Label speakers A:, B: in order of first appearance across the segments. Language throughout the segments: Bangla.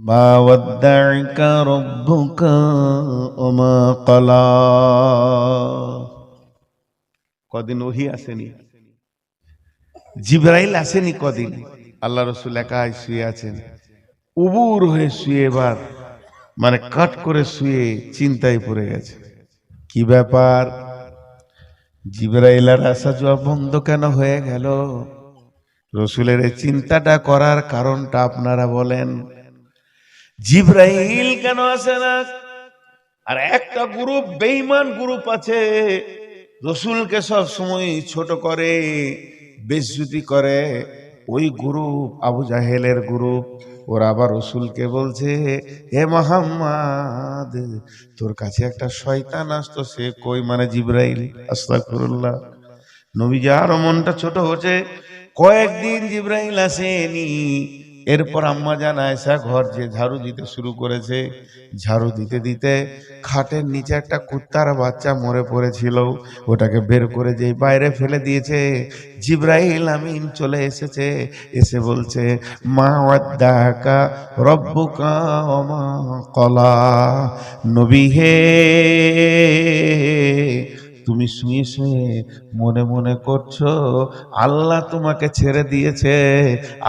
A: মা ওয়াদ্দা'কা রাব্বুকা ওয়া মা ক্বালা। কদিন ওহী আসেনি, জিবরাইল আসেনি কদিন। আল্লাহ রাসূল একাই শুয়ে আছেন, উবুর হয়ে শুয়ে, এবার মানে কাট করে শুয়ে চিন্তায় পড়ে গেছে। কি ব্যাপার, জিবরাইল আর আসা যাওয়া বন্ধ কেন হয়ে গেল? রসুলের এই চিন্তাটা করার কারণটা আপনারা বলেন। জিবরাইল কেন আসে না? আর একটা গ্রুপ বেঈমান গ্রুপ আছে, রসুলকে সব সময় ছোট করে, বেইজ্জতি করে। ওই গ্রুপ আবু জাহেলের গ্রুপ। ওরা আবার রসুলকে বলছে, হে মুহাম্মদ, তোর কাছে একটা শয়তান আসতো, সে কই? মানে জিবরাইল। আস্তাগফিরুল্লাহ। নবীজি আরো মনটা ছোট হচ্ছে। কয়েকদিন জিবরাইল আসেনি। এরপর আম্মা জান আয়েশা ঘর যে ঝাড়ু দিতে শুরু করেছে, ঝাড়ু দিতে দিতে খাটের নিচে একটা কুত্তার বাচ্চা মরে পড়েছিল, ওটাকে বের করে যে বাইরে ফেলে দিয়েছে। জিবরাইল আমিন চলে এসেছে, এসে বলছে, মা ওয়াদ্দাকা রব্বুকা ওয়া মা ক্বালা। নবী হে, তুমি শুয়ে শুয়ে মনে মনে করছো আল্লাহ তোমাকে ছেড়ে দিয়েছে,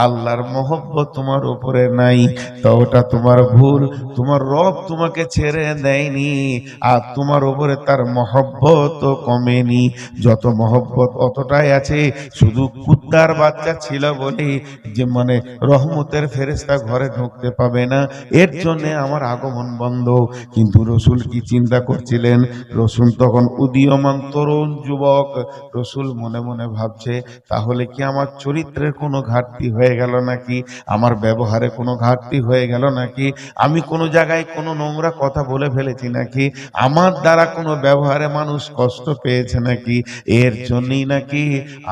A: আল্লাহর মহব্বত তোমার উপরে নাই। তো ওটা তোমার ভুল। তোমার রব তোমাকে ছেড়ে দেয়নি, আর তোমার উপরে তার মহব্বত কমেনি। যত মহব্বত অতটাই আছে, শুধু কুত্তার বাচ্চা ছিল বলে যে মানে রহমতের ফেরেশতা ঘরে ঢুকতে পাবে না, এর জন্য আমার আগমন বন্ধ। কিন্তু রসুল কি চিন্তা করছিলেন? রসুল তখন উদীয়মান তরুণ যুবক। রসুল মনে মনে ভাবছে, তাহলে কি আমার চরিত্রের কোনো ঘাটতি হয়ে গেল নাকি? আমার ব্যবহারে কোনো ঘাটতি হয়ে গেল নাকি? আমি কোনো জায়গায় কোনো নোংরা কথা বলে ফেলেছি নাকি? আমার দ্বারা কোনো ব্যবহারে মানুষ কষ্ট পেয়েছে নাকি? এর জন্যই নাকি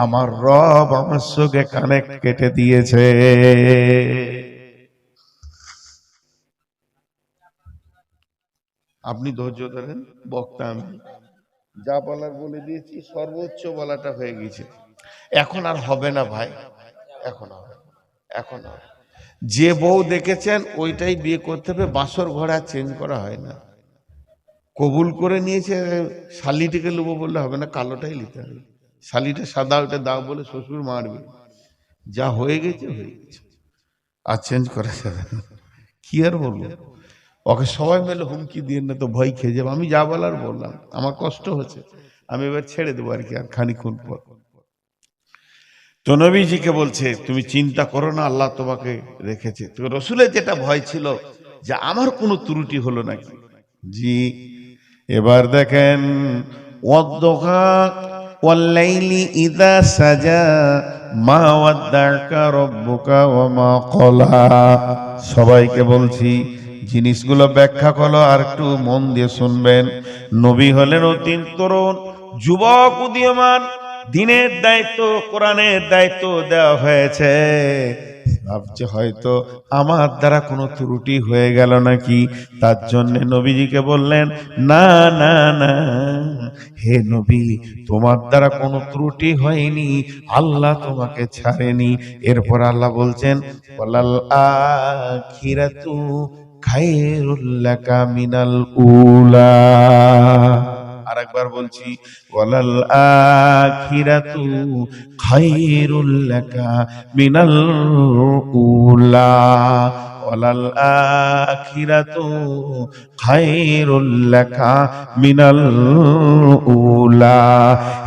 A: আমার রব আমার সঙ্গে কানেক্ট কেটে দিয়েছে। আপনি ধৈর্য ধরেন, বক্তা আমি, যা বলার বলে দিয়েছি, সর্বোচ্চ বলাটা হয়ে গেছে। এখন আর হবে না ভাই, এখন হবে, এখন হবে। যে বউ দেখেছেন ওইটাই বিয়ে করতে হবে, বাসর ঘর আর চেঞ্জ করা হয় না। কবুল করে নিয়েছে, শালিটিকে নেবো বললে হবে না, কালোটাই নিতে হবে। শালিটা সাদা, ওটা দাও বলে শ্বশুর মারবে। যা হয়ে গেছে হয়ে গেছে, আর চেঞ্জ করা যাবে না। কি আর বলবো, ওকে সবাই মিলে হুমকি দিয়ে না তো ভয় খেয়ে যাবো। আমি যা বলার বললাম, আমার কষ্ট হচ্ছে, আমি এবার ছেড়ে দেবো আর কি, আর খানিক্ষণ পর। তো নবীজিকে বলছে, তুমি চিন্তা করো না, আল্লাহ তোমাকে রেখেছে। তো রসুলের যেটা ভয় ছিল যে আমার কোনো ত্রুটি হলো নাকি। জি, এবার দেখেন, ওয়াদ্দুহা ওয়াল্লাইলি ইযা সাজা মা ওয়াদ্দাকা রব্বুকা ওয়া মা ক্বালা। সবাইকে বলছি, জিনিসগুলো ব্যাখ্যা করো, আর একটু মন দিয়ে শুনবেন। নবী হলেন অতি তরুণ যুবক, উদীয়মান, দিনের দায়িত্ব, কোরআনের দায়িত্ব দেওয়া হয়েছে। ভাবছে হয়তো আমার দ্বারা কোনো ত্রুটি হয়ে গেল নাকি। তার জন্য নবীজিকে বললেন, না না না, হে নবী, তোমার দ্বারা কোনো ত্রুটি হয়নি, আল্লাহ তোমাকে ছাড়েনি। এরপর আল্লাহ বলছেন, ওয়ালাল আখিরাতু খায়রুল লাকা মিনাল উলা। আরেকবার বলছি, ওয়ালাল আখিরাতু খায়রুল লাকা মিনাল উলা। ওয়ালাল আখিরাতু খায়রুল লাকা মিনাল উলা।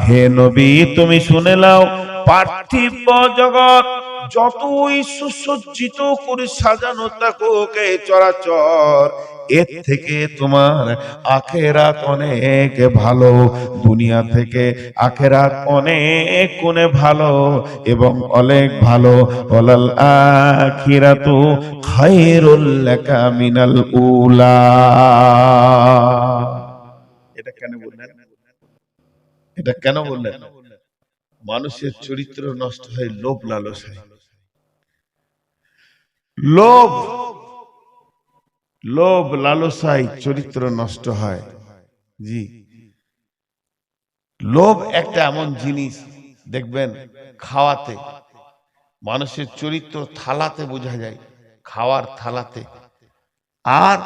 A: হে নবী, তুমি শুনে নাও, পার্থিব জগৎ যতই সুসজ্জিত করে সাজানো থাকুক এই চরাচর, এর থেকে তোমার আখেরাত অনেক ভালো। দুনিয়া থেকে আখেরাত অনেক গুণে ভালো এবং অনেক ভালো। ওয়ালাল আখিরাতু খায়রুল লাকা মিনাল উলা। এটা কেন বললেন? এটা কেন বললেন? মানুষের চরিত্র নষ্ট হয় লোভ লালসায়। লোভ, লোভ লালসায় চরিত্র নষ্ট হয়। জি, লোভ একটা এমন জিনিস, দেখবেন খাওয়াতে মানুষের চরিত্র থালাতে বোঝা যায়, খাওয়ার থালাতে। আর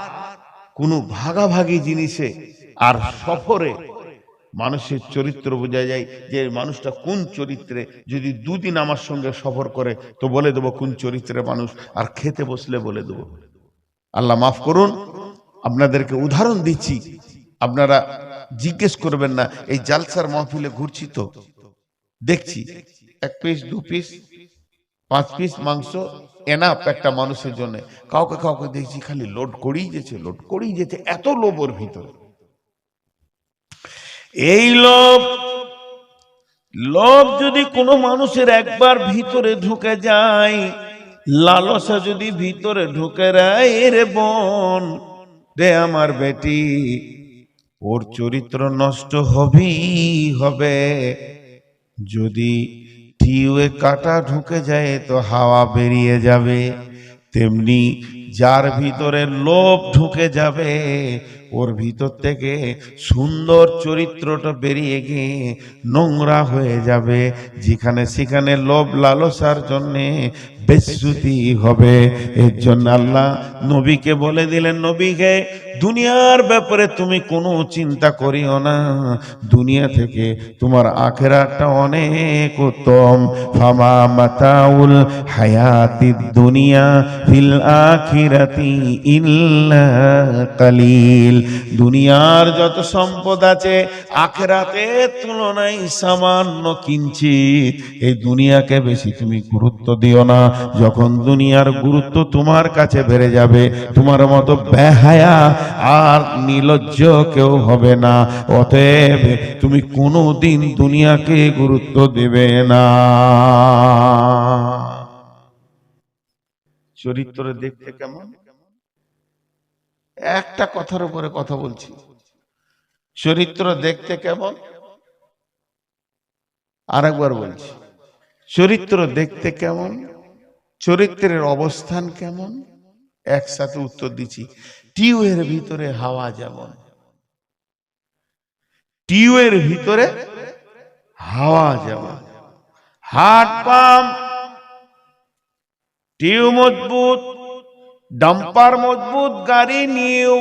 A: কোনো ভাগাভাগি জিনিসে আর সফরে মানুষের চরিত্র বোঝা যায় যে মানুষটা কোন চরিত্রে। যদি দুদিন আমার সঙ্গে সফর করে তো বলে দেবো কোন চরিত্রের মানুষ, আর খেতে বসলে বলে দেবো। আল্লাহ মাফ করুন, আপনাদেরকে উদাহরণ দিচ্ছি, আপনারা জিজ্ঞেস করবেন না। এই জালসার মাহফিলে ঘুরছি তো দেখছি 1 পিস 2 পিস 5 পিস মাংস এনাফ একটা মানুষের জন্য। কাউকে কাউকে দেখছি খালি লোড করেই যেছে, লোড করেই যেতে, এত লোভ ওর ভিতরে। এই লোভ যদি কোনো মানুষের একবার ভিতরে ঢুকে যায়, লালসা যদি ভিতরে ঢুকে যায়, রে বোন রে আমার বেটি, ওর চরিত্র নষ্ট হবেই হবে। যদি টিউবে কাটা ঢুকে যায় তো হাওয়া বেরিয়ে যাবে, তেমনি যার ভিতরে লোভ ঢুকে যাবে ওর ভিতর থেকে সুন্দর চরিত্রটা বেরিয়ে গিয়ে নোংরা হয়ে যাবে। যেখানে সেখানে লোভ লালসার জন্যে বেশ্রুতি হবে। এর জন্য আল্লাহ নবীকে বলে দিলেন, নবীকে দুনিয়ার ব্যাপারে তুমি কোনো চিন্তা করিও না, দুনিয়া থেকে তোমার আখিরাতটা অনেক উত্তম। ফামা মাতাউল হায়াতিদ দুনিয়া ফিল আখিরাতি ইল্লা কালিল। দুনিয়ার যত সম্পদ আছে আখিরাতের তুলনায় সামান্য কিঞ্চিত। এই দুনিয়াকে বেশি তুমি গুরুত্ব দিও না। যখন দুনিয়ার গুরুত্ব তোমার কাছে বেড়ে যাবে, তোমার মতো বেহায়া আর নির্লজ্জ কেউ হবে না। অতএব তুমি কোনোদিন দুনিয়াকে গুরুত্ব দেবে না। চরিত্র দেখতে কেমন? একটা কথার উপরে কথা বলছি, চরিত্র দেখতে কেমন? আরেকবার বলছি, চরিত্র দেখতে কেমন, চরিত্রের অবস্থান কেমন? একসাথে উত্তর দিচ্ছি। টিউবের ভিতরে হাওয়া যেমন, টিউবের ভিতরে হাওয়া যেমন। হার্ট পাম্প টিউব মজবুত, ডাম্পার মজবুত, গাড়ি নিয়েও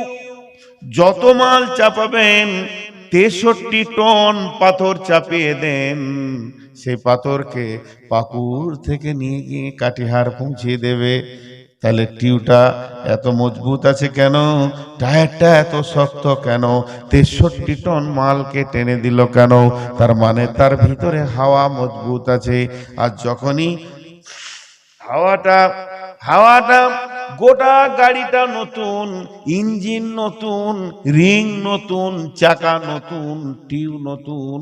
A: যত মাল চাপাবেন 63 টন পাথর চাপিয়ে দেন, সেই পাথরকে পাকুর থেকে নিয়ে গিয়ে কাটিহার পৌঁছে দেবে। তাহলে টিউবটা এত মজবুত আছে কেন? টায়ারটা এত শক্ত কেন? 63 টন মালকে টেনে দিল কেন? তার মানে তার ভিতরে হাওয়া মজবুত আছে। আর যখনই হাওয়াটা গোটা গাড়িটা নতুন, ইঞ্জিন নতুন, রিং নতুন, চাকা নতুন, টিউব নতুন,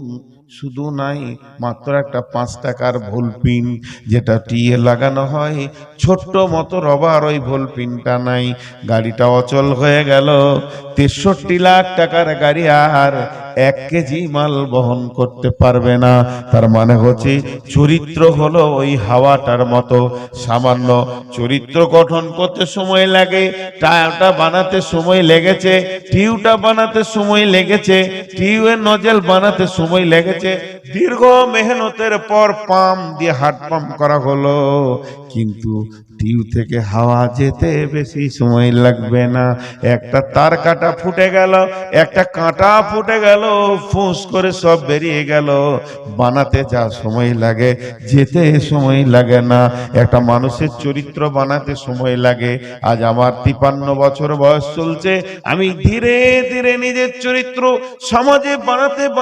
A: শুধু নাই মাত্র একটা 5 টাকার ভোলপিন যেটা টিয়ে লাগানো হয়, ছোট্ট মতো রবার, ওই ভোলপিনটা নাই, গাড়িটা অচল হয়ে গেল। 63 লাখ টাকার গাড়ি আর 1 কেজি মাল বহন করতে পারবে না। তার মানে হচ্ছে চরিত্র হলো ওই হাওয়াটার মতো। সামান্য চরিত্র গঠন করতে সময় লাগে, টায়ারটা বানাতে সময় লেগেছে, টিউবটা বানাতে সময় লেগেছে, টিউবের নজেল বানাতে সময় লেগেছে, দীর্ঘ মেহনতের পর পাম্প দিয়ে হার্ট পাম্প করা হলো। কিন্তু টিউব থেকে হাওয়া যেতে বেশি সময় লাগবে না। একটা তার কাটা ফুটে গেল, একটা কাঁটা ফুটে গেল, ফুস করে সব বেরিয়ে গেল। বানাতে যা সময় লাগে যেতে সময় লাগে না। একটা মানুষের চরিত্র বানাতে সময় লাগে। আজ আমার 53 বছর বয়স চলছে, আমি ধীরে ধীরে নিজের চরিত্র সমাজে বানাতে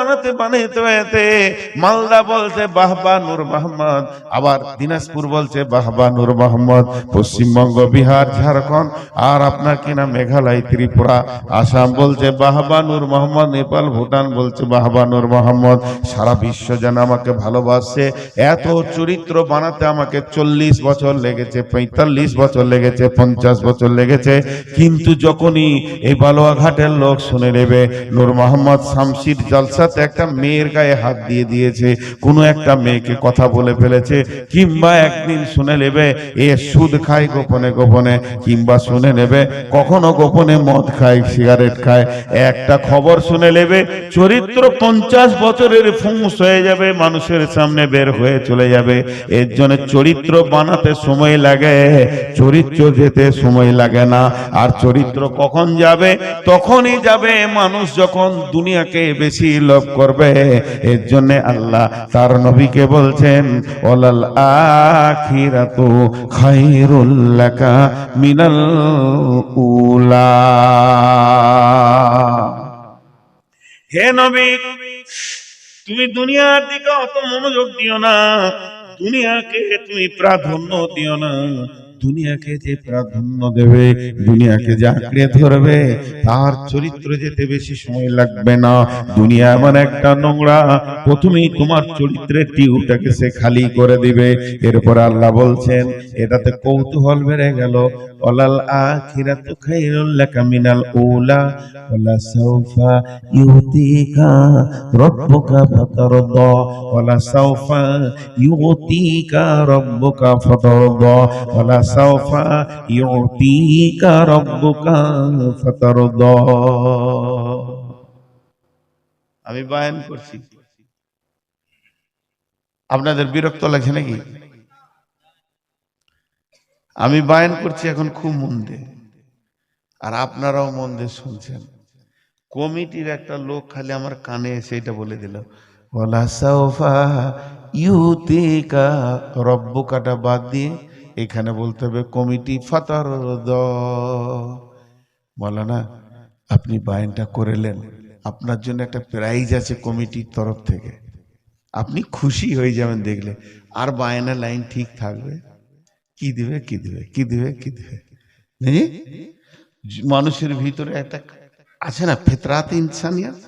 A: মালদা বলছে বাহবা নূর মোহাম্মদ, আবার দিনাজপুর বলছে বাহবা নূর মোহাম্মদ, পশ্চিমবঙ্গ, বিহার, ঝাড়খণ্ড, আর আপনার কিনা মেঘালয়, ত্রিপুরা, আসাম বলছে বাহবা নূর মোহাম্মদ, নেপাল, ভুটান বলছে বাহবা নূর মোহাম্মদ। সারা বিশ্ব যেন আমাকে ভালোবাসছে। এত চরিত্র বানাতে আমাকে 40 বছর লেগেছে, 45 বছর লেগেছে, 50 বছর লেগেছে। কিন্তু যখনই এই বালুয়াঘাটের লোক শুনে নেবে নূর মোহাম্মদ শামসির জলসাতে একটা মেয়ের গায়ে হাত দিয়ে দিয়েছে, কোনো একটা মেয়েকে কথা বলে ফেলেছে, কিংবা একদিন শুনে নেবে এ সুদ খায় গোপনে গোপনে, কিংবা শুনে নেবে কখনো গোপনে মদ খায়, সিগারেট খায়, একটা খবর শুনে নেবে চরিত্র 50 বছরের ফুঁস হয়ে যাবে, মানুষের সামনে বের হয়ে চলে যাবে। এর জন্য চরিত্র বানাতে সময় লাগে, চরিত্র যেতে সময় লাগে না। আর চরিত্র কখন যাবে? তখনই যাবে মানুষ যখন দুনিয়াকে বেশি লোভ করবে। এর জন্য আল্লাহ তার নবীকে বলছেন, ওয়ালাল আখিরাতু খায়রুল লাকা মিনাল উলা। হে নবী, তুমি দুনিয়ার দিকে অত মনোযোগ দিও না, দুনিয়াকে তুমি প্রাধান্য দিও না। দুনিয়াকে যে প্রাধান্য দেবে, দুনিয়াকে যে আঁকড়ে ধরবে, তার চরিত্র যেতে বেশি সময় লাগবে না। দুনিয়া এমন একটা নোংরা, প্রথমেই তোমার চরিত্রের টিউবটাকে সে খালি করে দিবে। এরপর আল্লাহ বলছেন, এটাতে কৌতূহল বেড়ে গেল, ওয়ালাল আখিরাতু খায়রুল লাকা মিনাল উলা ওয়ালা সাউফা ইউতিকা রাব্বুকা ফাতারদা ওয়ালা সাউফা ইউতিকা রাব্বুকা ফাতারদা ওয়ালা সাউফা ইউতিকা রাব্বুকা ফাতারদা। আমি বয়ান করছি, আপনাদের বিরক্ত লাগছে নাকি? আমি বয়ান করছি এখন খুব মন দিয়ে, আর আপনারাও মন দিয়ে শুনছেন। কমিটির একটা লোক খালি আমার কানে এসে এটা বলে দিল, ওয়ালা সাউফা ইউতিকা রব্বুকাটা বাদ দিয়ে এখানে বলতে হবে কমিটি ফাতারদ। মাওলানা আপনি বায়ানটা করেলেন, আপনার জন্য একটা প্রাইজ আছে কমিটির তরফ থেকে, আপনি খুশি হয়ে যাবেন দেখলে। আর বায়ানের লাইন ঠিক থাকবে, কি দিবে কি দিবে কি দিবে কি দিবে। মানুষের ভিতরে একটা আছে না ফিতরাত ইনসানিয়াত,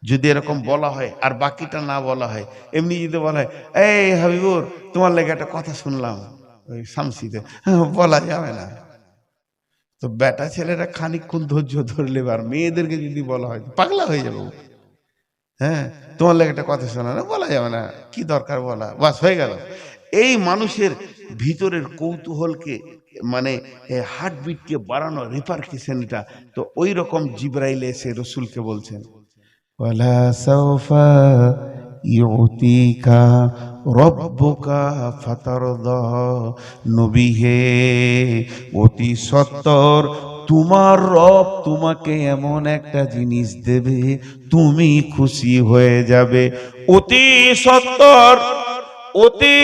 A: যদি এরকম বলা হয় আর বাকিটা না বলা হয়, এমনি যদি বলা হয়, এই হাবিবুর তোমার লেগে একটা কথা শুনলাম ওই শামসিতে, বলা যাবে না। তো বেটা ছেলেরা খানিকক্ষণ ধৈর্য ধরলে, আর মেয়েদেরকে যদি বলা হয় পাগলা হয়ে যাবে। হ্যাঁ, তোমার লেগে একটা কথা শোনা না, বলা যাবে না, কি দরকার বলা, বাস হয়ে গেল। এই মানুষের ভিতরের কৌতূহলকে মানে হার্টবিটকে বাড়ানো রিপারকেশনটা, তো ওই রকম জিবরাইল এসে রসুলকে বলছেন, ওয়ালা সাউফা ইউতিকা রব্বুকা ফাতারদা। নবী হে, অতি সত্বর তোমার রব তোমাকে এমন একটা জিনিস দেবে, তুমি খুশি হয়ে যাবে। অতি সত্বর, অতি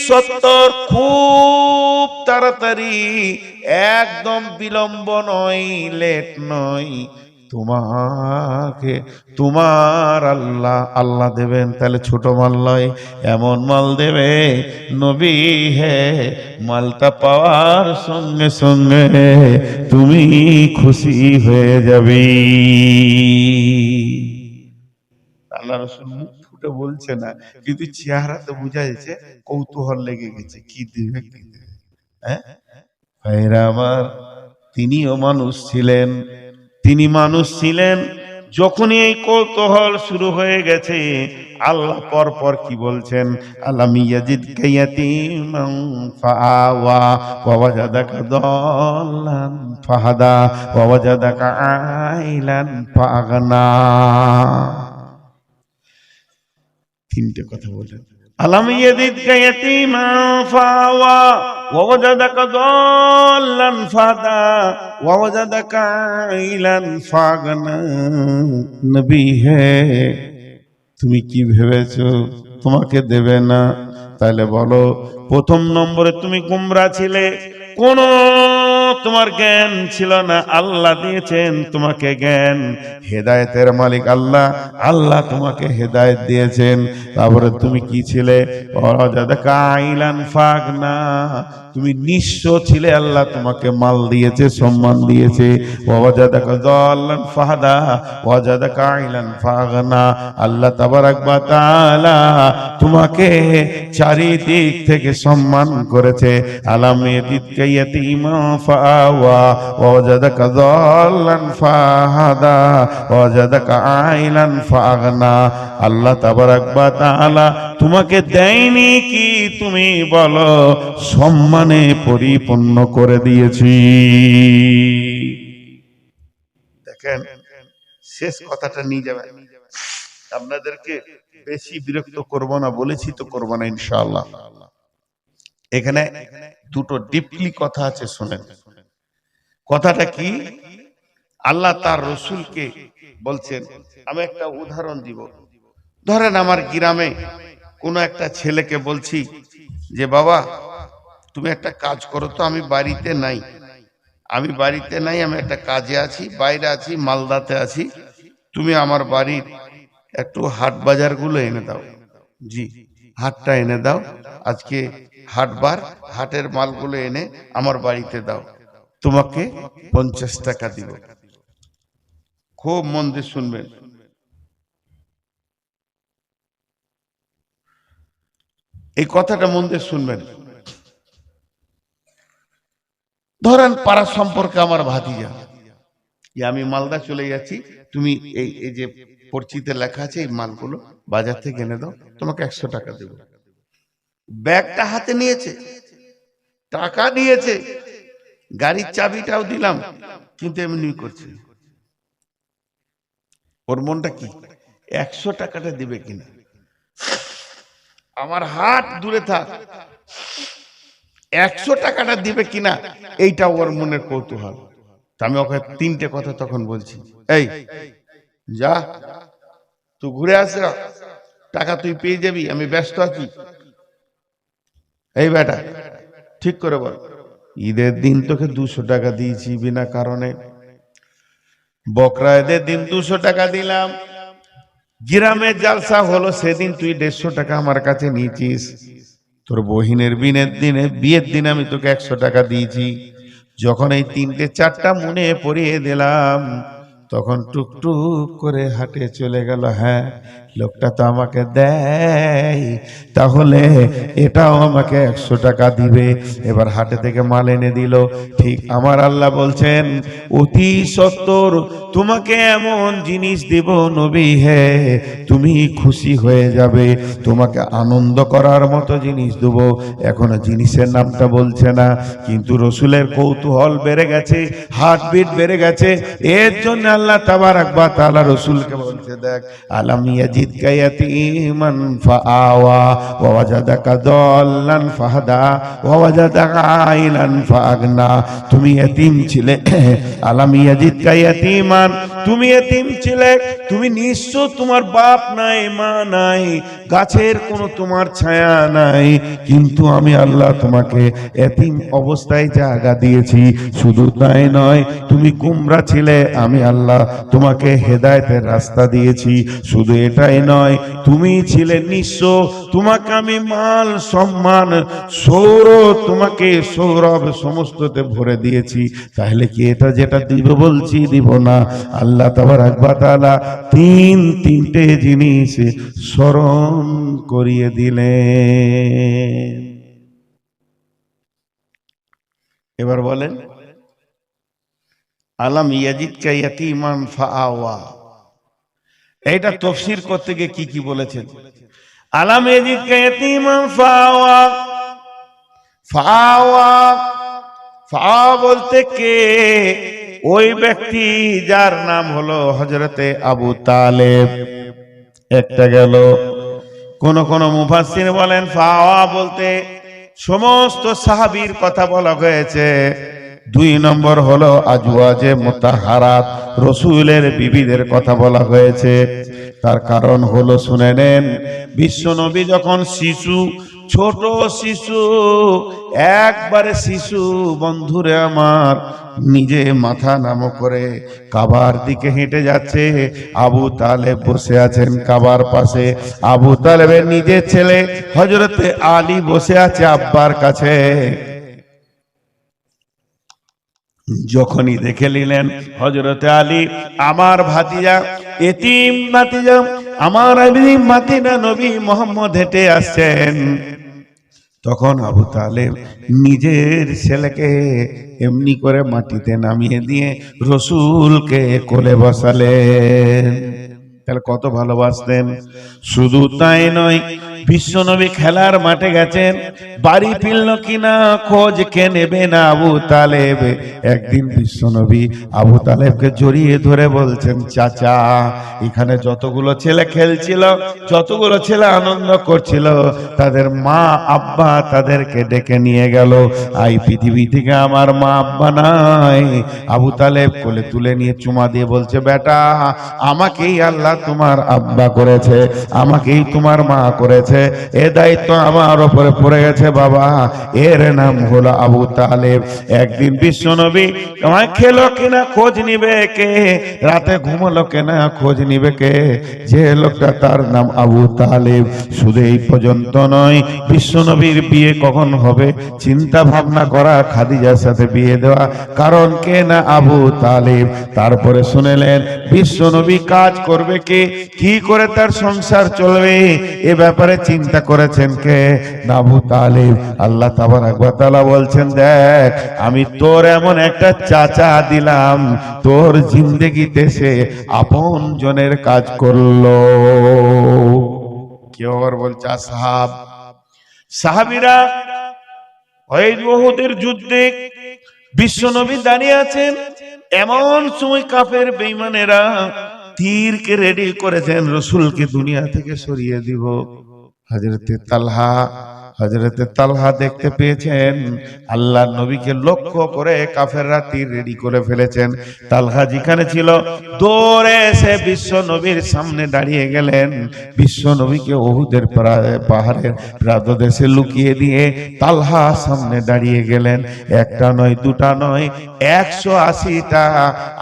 A: সত্বর, খুব তাড়াতাড়ি, একদম বিলম্ব নয়, লেট নয়, তোমাকে তোমার আল্লাহ আল্লাহ দেবেন। তাহলে ছোট মাল নয়, এমন মাল দেবে নবী হে, মালটা পাওয়ার সঙ্গে সঙ্গে তুমি খুশি হয়ে যাবে। আল্লাহ রাসূল মুখ ফুটে বলছে না, কিন্তু চেহারাতে বোঝা যাচ্ছে কৌতূহল লেগে গেছে, কি দিবে কি দিবে। হ্যাঁ ভাইরা আমার, তিনিও মানুষ ছিলেন, তিনি মানুষ ছিলেন। যখনই এই কৌতূহল শুরু হয়ে গেছে, আল্লাহ পর পর কি বলছেন, আলাম ইয়াজিদকা ইয়াতীমান ফাআওয়া ওয়া ওয়াজাদাকা দাল্লান ফাহাদা ওয়া ওয়াজাদাকা আইলান ফাআগনা। তিনটে কথা বলেন, আলাম ইয়াজিদকা ইয়াতীমান ফাআওয়া ওয়া ওয়াজাদাকা দাল্লান ফাহাদা ওয়া ওয়াজাদাকা আইলান ফাআগনা। নবী হে, তুমি কি ভেবেছো তোমাকে দেবে না? তাহলে বলো, প্রথম নম্বরে তুমি গুমরা ছিলে, কোন তোমার জ্ঞান ছিল না, আল্লাহ দিয়েছেন তোমাকে জ্ঞান, হেদায়েতের মালিক আল্লাহ, আল্লাহ তোমাকে হেদায়েত দিয়েছেন। তারপরে তুমি কি ছিলে? ওয়াজাদাকা আইলান ফাগনা, তুমি নিঃস্ব ছিলে, আল্লাহ তোমাকে মাল দিয়েছে, সম্মান দিয়েছে। ওয়াজাদাকা যাল্লান ফাহাদা ওয়াজাদাকা আইলান ফাগনা। আল্লাহ তাবারাক ওয়া তাআলা তোমাকে চারিদিক থেকে সম্মান করেছে। আলাম ইয়াজিদকা ইয়াতীমা ফাআওয়া ওয়াজাদাকা যাল্লান ফাহাদা ওয়াজাদাকা আইলান ফাগনা। আল্লাহ তাবারাক ওয়া তাআলা তোমাকে দেয়নি কি তুমি বলো, সম্মানে পরিপূর্ণ করে দিয়েছি। দেখেন শেষ কথাটা নিয়ে যাবেন, আপনাদেরকে বেশি বিরক্ত করব না, বলেছি তো করব না ইনশাআল্লাহ। এখানে দুটো ডিপলি কথা আছে, শুনেন। কথাটা কি? আল্লাহ তার রসুলকে বলছেন, আমি একটা উদাহরণ দিব। ধরেন আমার গ্রামে কোনো একটা ছেলেকে বলছি যে বাবা তুমি একটা কাজ করো তো, আমি বাড়িতে নাই, আমি একটা কাজে আছি, বাইরে আছি, মালদাতে আছি, তুমি আমার বাড়ির একটু হাট বাজার গুলো এনে দাও। জি, হাটটা এনে দাও, আজকে হাটবার, হাটের মালগুলো এনে আমার বাড়িতে দাও, তোমাকে 50 টাকা দিব। খুব মন দিয়ে শুনবেন, এই কথাটা মন দিয়ে শুনবেন। ধরেন পাড়া সম্পর্কে আমার ভাতিজা, আমি মালদা চলে যাচ্ছি, তুমি এই যে পরিচিতে লেখা আছে এই মালগুলো বাজার থেকে এনে দাও, তোমাকে 100 টাকা দেব। ব্যাগটা হাতে নিয়েছে, টাকা নিয়েছে, গাড়ির চাবিটাও দিলাম, কিন্তু এমনি করছে। ওর মনটা কি 100 টাকাটা দিবে কিনা, আমার হাত দূরে থাক, 100 টাকাটা দিবে কিনা, এইটা ওর মনের কৌতূহল। আমি ওকে 3টে কথা তখন বলছি, এই যা তুই ঘুরে আস, টাকা তুই পেয়ে যাবি, আমি ব্যস্ত আছি। এই বেটা ঠিক করে বল, ঈদের দিন তোকে 200 টাকা দিয়েছি বিনা কারণে, বকরা ঈদের দিন 200 টাকা দিলাম, গ্রামে জালসা হলো সেদিন তুই 150 টাকা আমার কাছে নিয়েছিস, তোর বহিনের বিয়ের দিন আমি তোকে 100 টাকা দিয়েছি। যখন এই 3টে 4টা মনে পড়িয়ে দিলাম, তখন টুকটুক করে হাটে চলে গেল। হ্যাঁ, লোকটা তো আমাকে দেয়, তাহলে এটাও আমাকে 100 টাকা দিবে। এবার হাটে থেকে মাল এনে দিল। ঠিক আমার আল্লাহ বলছেন, অতি সত্বর তোমাকে এমন জিনিস দেব নবী, হে তুমি খুশি হয়ে যাবে, তোমাকে আনন্দ করার মতো জিনিস দেব। এখনো জিনিসের নামটা বলছে না, কিন্তু রসুলের কৌতূহল বেড়ে গেছে, হার্টবিট বেড়ে গেছে। এর জন্য আল্লাহ তাবারাক ওয়া তাআলা রসুলকে বলছে, দেখ, আলাম ইয়াজিদকা ইয়াতীমান ফাআওয়া ওয়া ওয়াজাদাকা দাল্লান ফাহাদা ওয়া ওয়াজাদাকা আইলান ফাআগনা। তুমি এতিম ছিলে, আলাম ইয়াজিদকা ইয়াতীমান, তুমি এতিম ছিলে, তুমি নিঃস্ব, তোমার বাপ নাই, মা নাই, গাছের কোনো তোমার ছায়া নাই, কিন্তু আমি আল্লাহ তোমাকে এতিম অবস্থায় জায়গা দিয়েছি। শুধু তাই নয়, তুমি গুমরা ছিলে, আমি আল্লাহ তোমাকে হেদায়েতের রাস্তা দিয়েছি। শুধু এটাই নয়, তুমি ছিলে নিঃস্ব, তোমাকে আমি মাল, সম্মান, তোমাকে সৌরভ সমস্ততে ভরে দিয়েছি। তাহলে কি এটা যেটা দিব বলছি দিব না? আল্লাহ তাবারাক ওয়া তাআলা 3টে জিনিস স্মরণ করিয়ে দিলেন। এবার বলেন, আলাম ইয়াজিদকা ইয়াতীমান ফাআওয়া, এইটা তাফসীর করতে গিয়ে কি বলেছেন? আলাম ইয়াজিদকা ইয়াতীমান ফাআওয়া, ফাআওয়া বলতে কে? ওই ব্যক্তি যার নাম হলো হযরতে আবু তালেব। একটা গেল। কোন মুফাসসির বলেন ফাআওয়া বলতে সমস্ত সাহাবীর কথা বলা হয়েছে। 2 নম্বর হলো আজওয়াজে মুতাহহারাত, রাসূলের বিবিদের কথা বলা হয়েছে। তার কারণ হলো, শুনে নেন, বিশ্ব নবী যখন শিশু, ছোট শিশু, একবারে শিশু, বন্ধুরে আমার, নিজে মাথা নামো করে কাবার দিকে হেঁটে যাচ্ছে, আবু তালেব বসে আছেন কাবার পাশে। আবু তালেবের নিজের ছেলে হযরতে আলী বসে আছে আব্বার কাছে। যখনই দেখে নিলেন হযরতে আলী আমার ভাতিজা, এতিম ভাতিজা, আমার এতিম ভাতিজা নবী মুহাম্মদ হেঁটে আসছেন, তখন আবু তালেব নিজের ছেলেকে এমনি করে মাটিতে নামিয়ে দিয়ে রসুলকে কোলে বসালেন। তাহলে কত ভালোবাসতেন। শুধু তাই নয়, বিশ্বনবী খেলার মাঠে গেছেন, বাড়ি ফিরল কিনা খোঁজ কে নেবে না আবু তালেব। একদিন বিশ্বনবী আবু তালেবকে জড়িয়ে ধরে বলছেন, চাচা, এখানে যতগুলো ছেলে খেলছিল, যতগুলো ছেলে আনন্দ করছিল, তাদের মা আব্বা তাদেরকে ডেকে নিয়ে গেল। এই পৃথিবী থেকে আমার মা আব্বা নাই। আবু তালেব কোলে তুলে নিয়ে চুমা দিয়ে বলছে, বেটা, আমাকেই আল্লাহ তোমার আব্বা করেছে, আমাকেই তোমার মা করেছে, এ দায়িত্ব আমার উপরে পড়ে গেছে বাবা। এর নাম হলো আবু তালেব। একদিন বিশ্বনবী তোমায় খেলো কিনা খোঁজ নিবে কে, রাতে ঘুমালো কিনা খোঁজ নিবে কে, যে লোকটা তার নাম আবু তালেব। শুধু এই পর্যন্ত নয়, বিশ্বনবীর বিয়ে কখন হবে চিন্তা ভাবনা করা, খাদিজার সাথে বিয়ে দেওয়া, কারণ কে না আবু তালেব। তারপরে শুনেলেন বিশ্বনবী কাজ করবে কে, কি করে তার সংসার চলবে, এ ব্যাপারে চিন্তা করেছেন কে, না আবু তালেব। আল্লাহ তাবারক ওয়া তাআলা বলছেন, দেখ আমি তোর এমন একটা চাচা দিলাম, তোর জিন্দেগিতে সে আপন জনের কাজ করলো। কেউ আবার বলছে আসহাব, সাহাবীরা ওই উহুদের যুদ্ধে বিশ্বনবী দাঁড়িয়ে আছেন, এমন সময় কাফের বেঈমানেরা তীরকে রেডি করেছেন রসুলকে দুনিয়া থেকে সরিয়ে দিব। হযরতে তালহা দেখতে পেয়েছেন আল্লাহর নবীকে লক্ষ্য করে কাফেররা তীর রেডি করে ফেলেছেন। তালহা যেখানে ছিল দৌড়ে এসে বিশ্ব নবীর সামনে দাঁড়িয়ে গেলেন। বিশ্ব নবীকে উহুদের পাহাড়ের প্রান্তদেশে লুকিয়ে দিয়ে তালহা সামনে দাঁড়িয়ে গেলেন। একটা নয়, দুটা নয়, 180টা।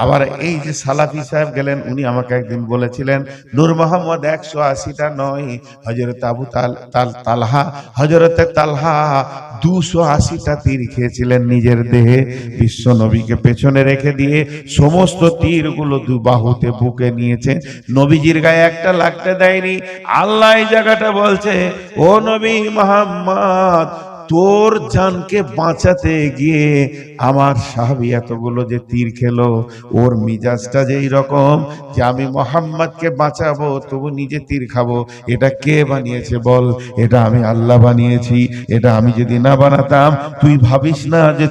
A: আবার এই যে সালাফি সাহেব গেলেন, উনি আমাকে একদিন বলেছিলেন, নূর মোহাম্মদ 180টা নয়, হযরত আবু তালহা, হযরতে তালহা 280টা তীর খেয়েছিলেন নিজের দেহে। বিশ্ব নবীকে পেছনে রেখে দিয়ে সমস্ত তীরগুলো দু বাহুতে বুকে নিয়েছে, নবীজির গায়ে একটা লাগতে দেয়নি। আল্লাহ এই জায়গাটা বলছে, ও নবী মুহাম্মদ, তোর জানকে বাঁচাতে গিয়ে আমার সাহাবী এতগুলো যে তীর খেলো, ওর মিজাজটা যেই রকম যে আমি মুহাম্মদকে বাঁচাবো তবু নিজে তীর খাবো। এটা কে বানিয়েছে বল? এটা আমি আল্লাহ বানিয়েছি। এটা আমি যদি না বানাতাম, তুই ভাবিস না যে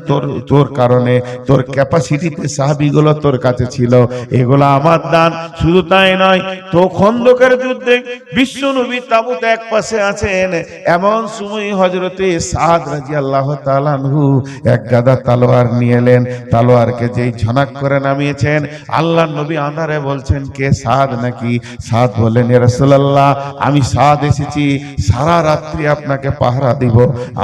A: তোর কারণে, তোর ক্যাপাসিটিতে সাহাবীগুলো তোর কাছে ছিল, এগুলো আমার দান। শুধু তাই নয়, তো খন্দকের যুদ্ধে বিশ্ব নবী তাবুত এক পাশে আছেন, এমন সময় হযরতে সাদ রাদিয়াল্লাহু তাআলা আনহু এক গাদা তলোয়ার নিয়ে এলেন। তলোয়ারকে যেই ঝনক করে নামিয়েছেন, আল্লাহর নবী আঁধারে বলছেন, কে সাদ নাকি? সাদ বললেন, ইয়া রাসূলুল্লাহ, আমি সাদ এসেছি, সারা রাত্রি আপনাকে পাহারা দিব।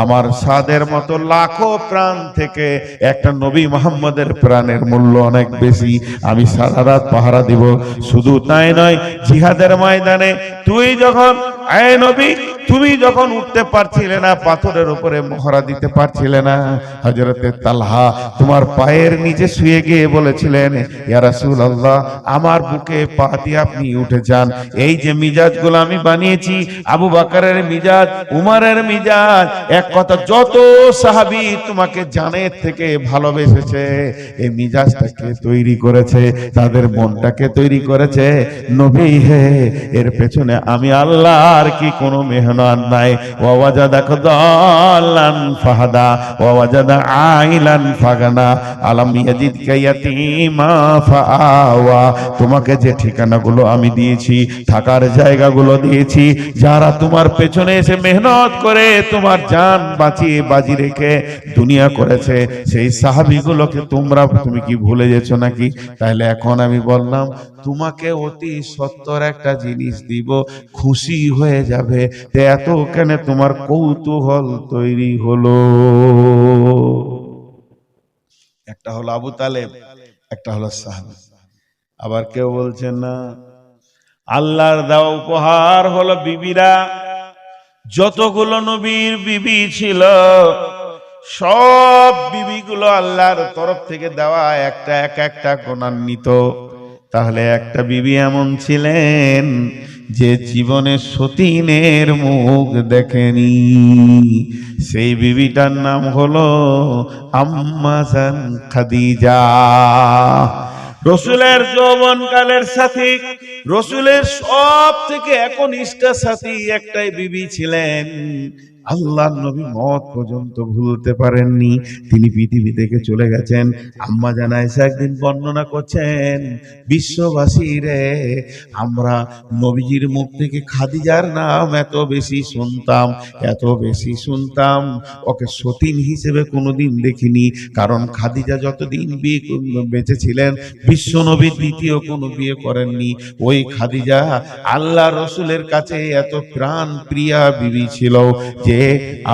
A: আমার সাদের মতো লাখো প্রাণ থেকে একটা নবী মুহাম্মদের প্রাণের মূল্য অনেক বেশি, আমি সারা রাত পাহারা দিব। শুধু তাই নয়, জিহাদের ময়দানে তুই যখন, আয় নবী, তুমি যখন উঠতে পারছিলে না, পাথরের উপরে মহড়া দিতে পারছিলে না, হযরতে তালহা তোমার পায়ের নিচে শুয়ে গিয়ে বলেছিলেন, ইয়া রাসূলুল্লাহ, আমার বুকে পা দিয়ে আপনি উঠে যান। এই যে মিজাজগুলো আমি বানিয়েছি, আবু বকরের মিজাজ, উমরের মিজাজ, এক কথা যত সাহাবী তোমাকে জানের থেকে ভালোবেসেছে, এই মিজাজটাকে তৈরি করেছে, তাদের মনটাকে তৈরি করেছে নবী হে, এর পেছনে আমি আল্লাহর কি কোনো মেহনত নাই। ওয়াজাদাক দাল্লান ফাহাদা ওয়াজাদা আইলান ফাগানা আলাম ইয়াজিদকা ইয়াতীমা ফাআওয়া। তোমাকে যে ঠিকানাগুলো আমি দিয়েছি, থাকার জায়গাগুলো দিয়েছি, যারা তোমার পেছনে এসে মেহনত করে তোমার জান বাঁচিয়ে বাজি রেখে দুনিয়া করেছে, সেই সাহাবীগুলোকে তুমি কি ভুলে গেছো নাকি? তাহলে এখন আমি বললাম, তোমাকে অতি সত্তর একটা জিনিস দিব, খুশি হয়ে যাবে, এত কেন তোমার কৌতূহল তৈরি হলো? একটা হলো আবু তালেব, একটা হলো সাহাবী। আবার কেউ বলছেন না, আল্লাহর দেওয়া উপহার হলো বিবিরা। যতগুলো নবীর বিবি ছিল সব বিবিগুলো আল্লাহর তরফ থেকে দেওয়া একটা এক একটা গুণান্বিত। তাহলে একটা বিবি এমন ছিলেন যে জীবনে সতীনের মুখ দেখেনি, সেই বিবিটার নাম হলো আম্মা জান খাদিজা। রসুলের যৌবনকালের সাথী, রসুলের সব থেকে একনিষ্ঠ সাথী একটাই বিবি ছিলেন। আল্লাহ নবী মত পর্যন্ত ভুলতে পারেননি, তিনি পৃথিবী থেকে চলে গেছেন। আম্মা জান আয়েশা একদিন বর্ণনা করছেন, বিশ্ববাসী রে, আমরা নবীজির মুখ থেকে খাদিজার নাম এত বেশি শুনতাম, এত বেশি শুনতাম, ওকে সতীন হিসেবে কোনোদিন দেখিনি। কারণ খাদিজা যতদিন বেঁচে ছিলেন বিশ্ব নবী দ্বিতীয় কোনো বিয়ে করেননি। ওই খাদিজা আল্লাহ রসুলের কাছে এত প্রাণ প্রিয়া বিবি ছিল যে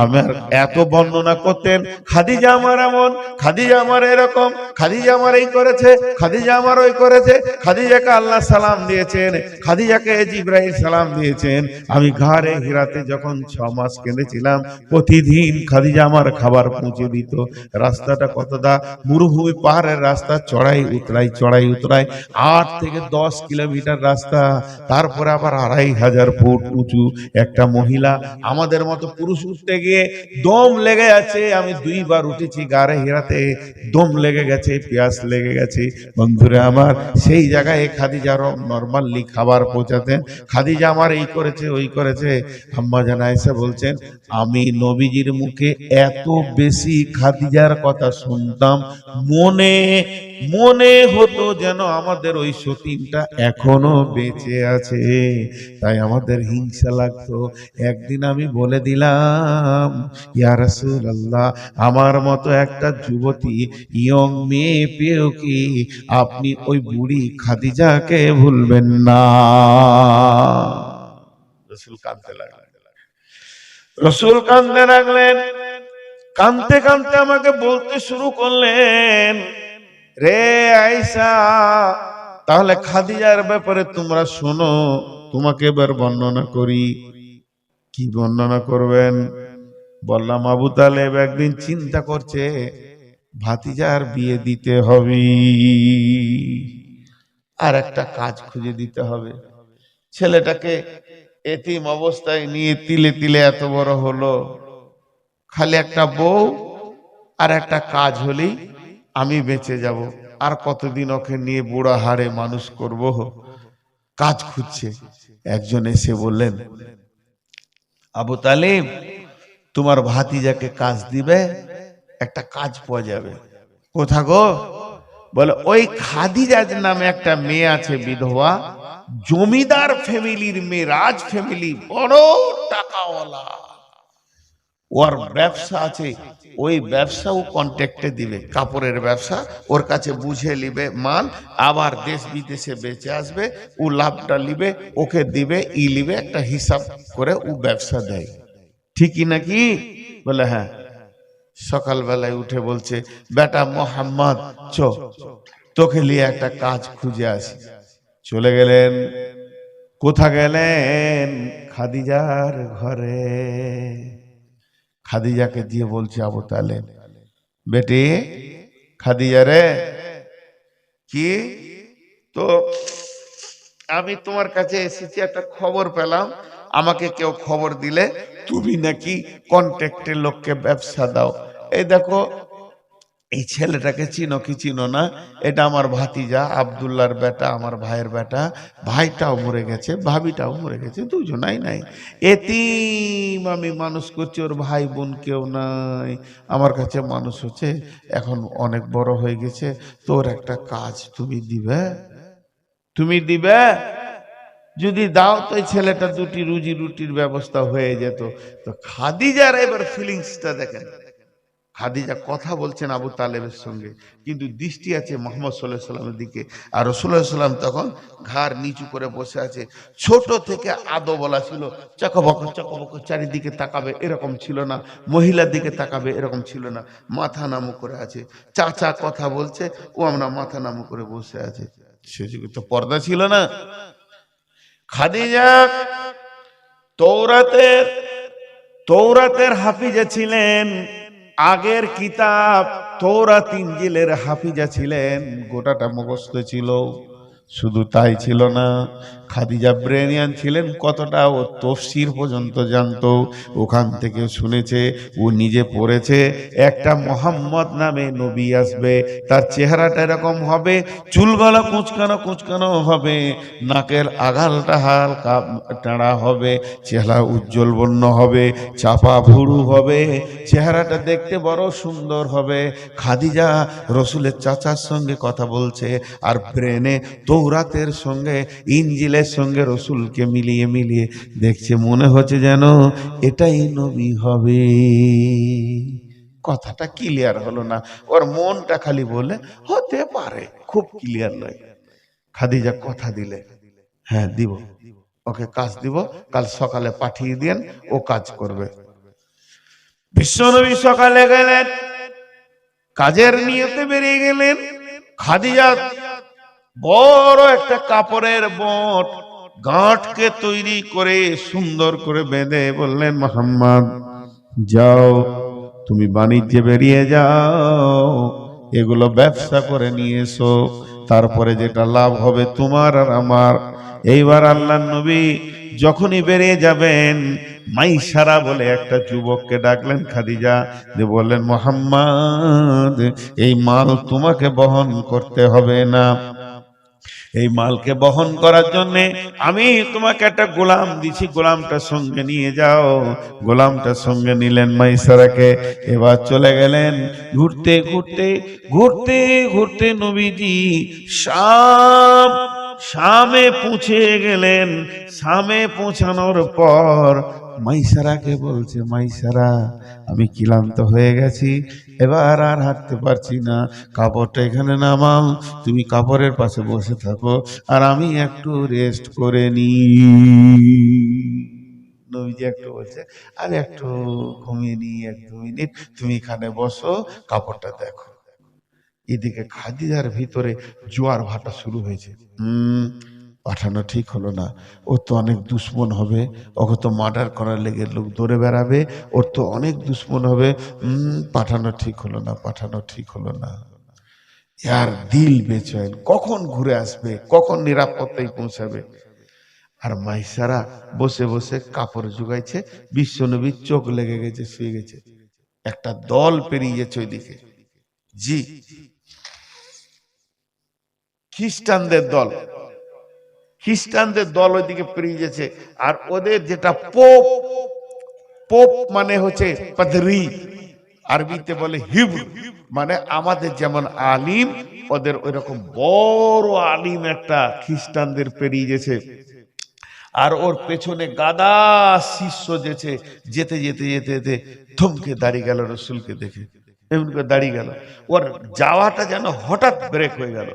A: আমার এত বর্ণনা করতেন, খাদিজা আমার এমন, খাদিজা আমার এরকম, খাদিজা আমার এই করেছে, খাদিজা আমার ওই করেছে, খাদিজাকে আল্লাহ সালাম দিয়েছেন, খাদিজাকে জিবরাইল সালাম দিয়েছেন। আমি ঘরে হিরাতে যখন 6 মাস কেঁদেছিলাম, প্রতিদিন খাদিজা আমার খাবার পৌঁছে দিত। রাস্তাটা কতটা, মরুভূমি পাহাড়ের রাস্তা, চড়াই উতরাই চড়াই উতরাই 8 থেকে 10 কিলোমিটার রাস্তা, তারপরে আবার 2500 ফুট উঁচু। একটা মহিলা, আমাদের মতো পুরুষ উঠতে গিয়ে দম লেগে আছে। আমি 2 বার উঠেছি গারে হিরাতে, দম লেগে গেছে, পিয়াস লেগে গেছে। বন্ধুরা আমার, সেই জায়গায় খাদিজা নরমালি খাবার পৌঁছাতেন। খাদিজা আমার এই করেছে ওই করেছে। আম্মা জান আয়েশা বলছেন, আমি নবীজির মুখে এত বেশি খাদিজার কথা শুনতাম, মনে মনে হতো যেন আমাদের ওই সতীনটা এখনো বেঁচে আছে। তাই আমাদের হিংসা লাগতো। একদিন আমি বলে দিলাম, ইয়া রাসূলুল্লাহ, আমার মতো একটা যুবতী ইয়ং মেয়ে পেয়েও কি আপনি ওই বুড়ি খাদিজাকে ভুলবেন না? রাসূল কাঁদতে লাগলেন, রাসূল কাঁদতে লাগলেন। কাঁদতে কাঁদতে আমাকে বলতে শুরু করলেন, রে আয়েশা, তাহলে খাদিজার ব্যাপারে তোমরা শোনো, তোমাকে এবার বর্ণনা করি। কি বর্ণনা করবেন? বললাম, আবু তালেব একদিন চিন্তা করছে ভাতিজার বিয়ে দিতে হবে, আর একটা কাজ খুঁজে দিতে হবে। ছেলেটাকে এতিম অবস্থায় নিয়ে তিলে তিলে এত বড় হলো, খালি একটা বউ আর একটা কাজ হলেই আমি বেঁচে যাব। আর কতদিন ওকে নিয়ে বুড়া হাড়ে মানুষ করব? কাজ খুঁজছে। একজন এসে বললেন, আবু তালেব, তোমার ভাতিজাকে কাজ দিবে, একটা কাজ পাওয়া যাবে। কোথা গো? বলে, ওই খাদিজা নামে একটা মেয়ে আছে, বিধবা, জমিদার ফ্যামিলির মেয়ে, রাজ ফ্যামিলি, বড় টাকাওয়ালা, ওর ব্যবসা আছে। ওই ব্যবসা ও কন্ট্যাক্টে দিবে, কাপড়ের ব্যবসা, ওর কাছে বুঝে নিবে মাল, আবার দেশ বিদেশে বেচে আসবে, ও লাভটা নিবে, ওকে দিবে, ই নিবে, একটা হিসাব করে ও ব্যবসা দেয়। ঠিকই নাকি? বলে হ্যাঁ। সকালবেলায় উঠে বলছে, বেটা মোহাম্মদ, তোকে নিয়ে একটা কাজ খুঁজে আসি। চলে গেলেন। কোথা গেলেন? খাদিজার ঘরে। খাদিজাকে দিয়ে বলছে, আবু তালেব, বেটি খাদিজা রে, কি তো আমি তোমার কাছে এসেছি, একটা খবর পেলাম, আমাকে কেউ খবর দিলে তুমি নাকি কন্ট্রাক্টের লোককে ব্যবসা দাও। এই দেখো, এই ছেলেটাকে চিনো কি চিনো না? এটা আমার ভাতিজা, আব্দুল্লাহর বেটা, আমার ভাইয়ের বেটা। ভাইটাও মরে গেছে, ভাবিটাও মরে গেছে, দুজনাই নাই। এতিম আমি মানুষ করছি, ওর ভাই বোন কেউ নাই, আমার কাছে মানুষ হচ্ছে, এখন অনেক বড় হয়ে গেছে। তোর একটা কাজ তুমি দিবে, তুমি দিবে? যদি দাও তো এই ছেলেটা দুটি রুজি রুটির ব্যবস্থা হয়ে যেত। তো খাদিজার এবার ফিলিংসটা দেখেন। খাদিজা কথা বলছেন আবু তালেবের সঙ্গে, কিন্তু দৃষ্টি আছে মুহাম্মদ সাল্লাল্লাহু আলাইহি সাল্লামের দিকে। আর রাসূলুল্লাহ সাল্লাল্লাহু আলাইহি সাল্লাম তখন ঘাড় নিচু করে বসে আছে। ছোট থেকে আদব বলা ছিল, চকবক চকবক চারিদিকে তাকাবে এরকম ছিল না, মহিলার দিকে তাকাবে এরকম ছিল না, মাথা নামু করে আছে। চাচা কথা বলছে, ও আমরা মাথা নামু করে বসে আছে। সে যুগে তো পর্দা ছিল না। খাদিজা তৌরাতের হাফিজা ছিলেন। আগের কিতাব তৌরাত ইনজিলের হাফিজা ছিলেন, গোটাটা মুখস্থ ছিল। শুধু তাই ছিল না, খাদিজা ব্রেনিয়ান ছিলেন, কতটা ও তফসির পর্যন্ত জানতো। ওখান থেকে শুনেছে, ও নিজে পড়েছে, একটা মোহাম্মদ নামে নবী আসবে, তার চেহারাটা এরকম হবে, চুলগলা কুঁচকানো কুঁচকানো হবে, নাকের আগালটা হালকা টাড়া হবে, চেহারা উজ্জ্বল বর্ণ হবে, চাপা ভুরু হবে, চেহারাটা দেখতে বড় সুন্দর হবে। খাদিজা রসুলের চাচার সঙ্গে কথা বলছে, আর ব্রেনে তৌরাতের সঙ্গে ইনজিলের সঙ্গে রসুলকে মিলিয়ে মিলিয়ে দেখছে, মনে হচ্ছে যেন এটাই নবী হবে। কথাটা ক্লিয়ার হলো না, ওর মনটা খালি বলে হতে পারে, খুব ক্লিয়ার নয়। খাদিজা কথা দিলে, হ্যাঁ দিব, ওকে কাজ দিব, কাল সকালে পাঠিয়ে দেন, ও কাজ করবে। বিশ্বনবী সকালে গেলেন, কাজের নিয়তে বেরিয়ে গেলেন। খাদিজা বড় একটা কাপড়ের বট গাঁটকে তৈরি করে সুন্দর করে বেঁধে বললেন, মোহাম্মদ যাও, তুমি বাণিজ্যে বেরিয়ে যাও, এগুলো ব্যবসা করে নিয়ে এসো, তারপরে যেটা লাভ হবে তোমার আর আমার। এইবার আল্লাহর নবী যখনই বেরিয়ে যাবেন, মাইসারা বলে একটা যুবককে ডাকলেন খাদিজা, যে বললেন, মোহাম্মদ এই মাল তোমাকে বহন করতে হবে না, এই মালকে বহন করার জন্য আমি তোমাকে একটা গোলাম দিছি, গোলামটা সঙ্গে নিয়ে যাও। গোলামটা সঙ্গে নিলেন মাইসারাকে, এবার চলে গেলেন। ঘুরতে ঘুরতে ঘুরতে ঘুরতে নবীজি শামে পৌঁছে গেলেন। শামে পৌঁছানোর পর মাইসারাকে বলছে, মাইসারা আমি ক্লান্ত হয়ে গেছি, এবার আর হাঁটতে পারছি না, কাপড়টা এখানে নামাও, তুমি কাপড়ের পাশে বসে থাকো, আর আমি একটু রেস্ট করে নি। নবীজি একটু বলছে, আমি একটু ঘুমিয়ে নি, 1-2 মিনিট, তুমি এখানে বসো, কাপড়টা দেখো। এদিকে খাদিজার ভিতরে জোয়ার ভাটা শুরু হয়েছে। পাঠানো ঠিক হলো না, ওর তো অনেক দুশ্মন হবে, ওকে তো মার্ডার করার লেগে লোক দৌড়ে বেড়াবে, ওর তো অনেক দুশ্মন হবে। পাঠানো ঠিক হলো না, পাঠানো ঠিক হলো না। ইয়ার দিল বেচেন, কখন ঘুরে আসবে, কখন নিরাপত্তায় পৌঁছাবে। আর মাইসারা বসে বসে কাপড় জোগাইছে, বিশ্বনবীর চোখ লেগে গেছে, শুয়ে গেছে। একটা দল পেরিয়ে গেছে ওইদিকে, জি খ্রিস্টানদের দল, খ্রিস্টানদের দল ওইদিকে পেরিয়ে গেছে। আর ওদের যেটা পোপ, পোপ মানে হচ্ছে পাদরি, আরবিতে বলে হিব্রু, মানে আমাদের যেমন আলিম, ওদের ওই রকম বড় আলিম একটা খ্রিস্টানদের পেরিয়ে গেছে। আর ওর পেছনে গাদা শিষ্য যেছে, যেতে যেতে যেতে যেতে থমকে দাঁড়িয়ে গেল রসুলকে দেখে, এমন করে দাঁড়িয়ে গেল। ওর যাওয়াটা যেন হঠাৎ ব্রেক হয়ে গেল।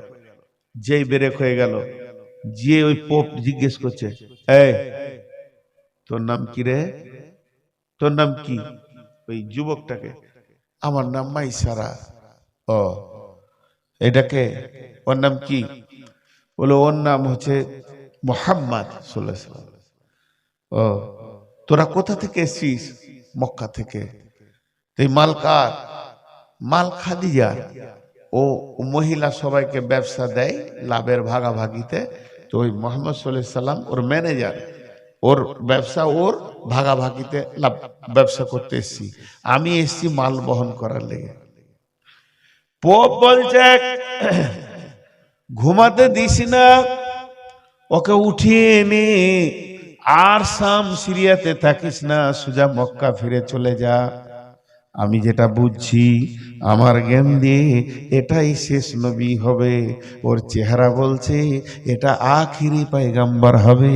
A: যেই ব্রেক হয়ে গেল, যে ওই পোপ জিজ্ঞেস করছে, এই তোর নাম কি রে, তোর নাম কি? ওই যুবকটাকে, আমার নাম মাইসারা। ও এটাকে, ওর নাম কি? বলে ওর নাম হচ্ছে মোহাম্মদ সাল্লাল্লাহু আলাইহি ওয়াসাল্লাম। ও তোরা কোথা থেকে এসেছিস? মক্কা থেকে। এই মাল কার? মাল খাদিজার। ও মহিলা সবাইকে ব্যবসা দেয় লাভের ভাগাভাগিতে, তো ওই মোহাম্মদ সাল্লাল্লাহু আলাইহি সাল্লাম ওর ম্যানেজার, ওর ব্যবসা, ওর ভাগাভাগিতে লাভ ব্যবসা করতে এসছি, আমি এসছি মাল বহন করার লেগে। পোপ বলছে, ঘুমাতে দিস না, ওকে উঠিয়ে এনে আর শাম সিরিয়াতে থাকিস না, সোজা মক্কা ফিরে চলে যা। আমি যেটা বুঝছি, আমার জ্ঞান দিয়ে এটাই শেষ নবী হবে। ওর চেহারা বলছে এটা আখিরি পয়গাম্বর হবে।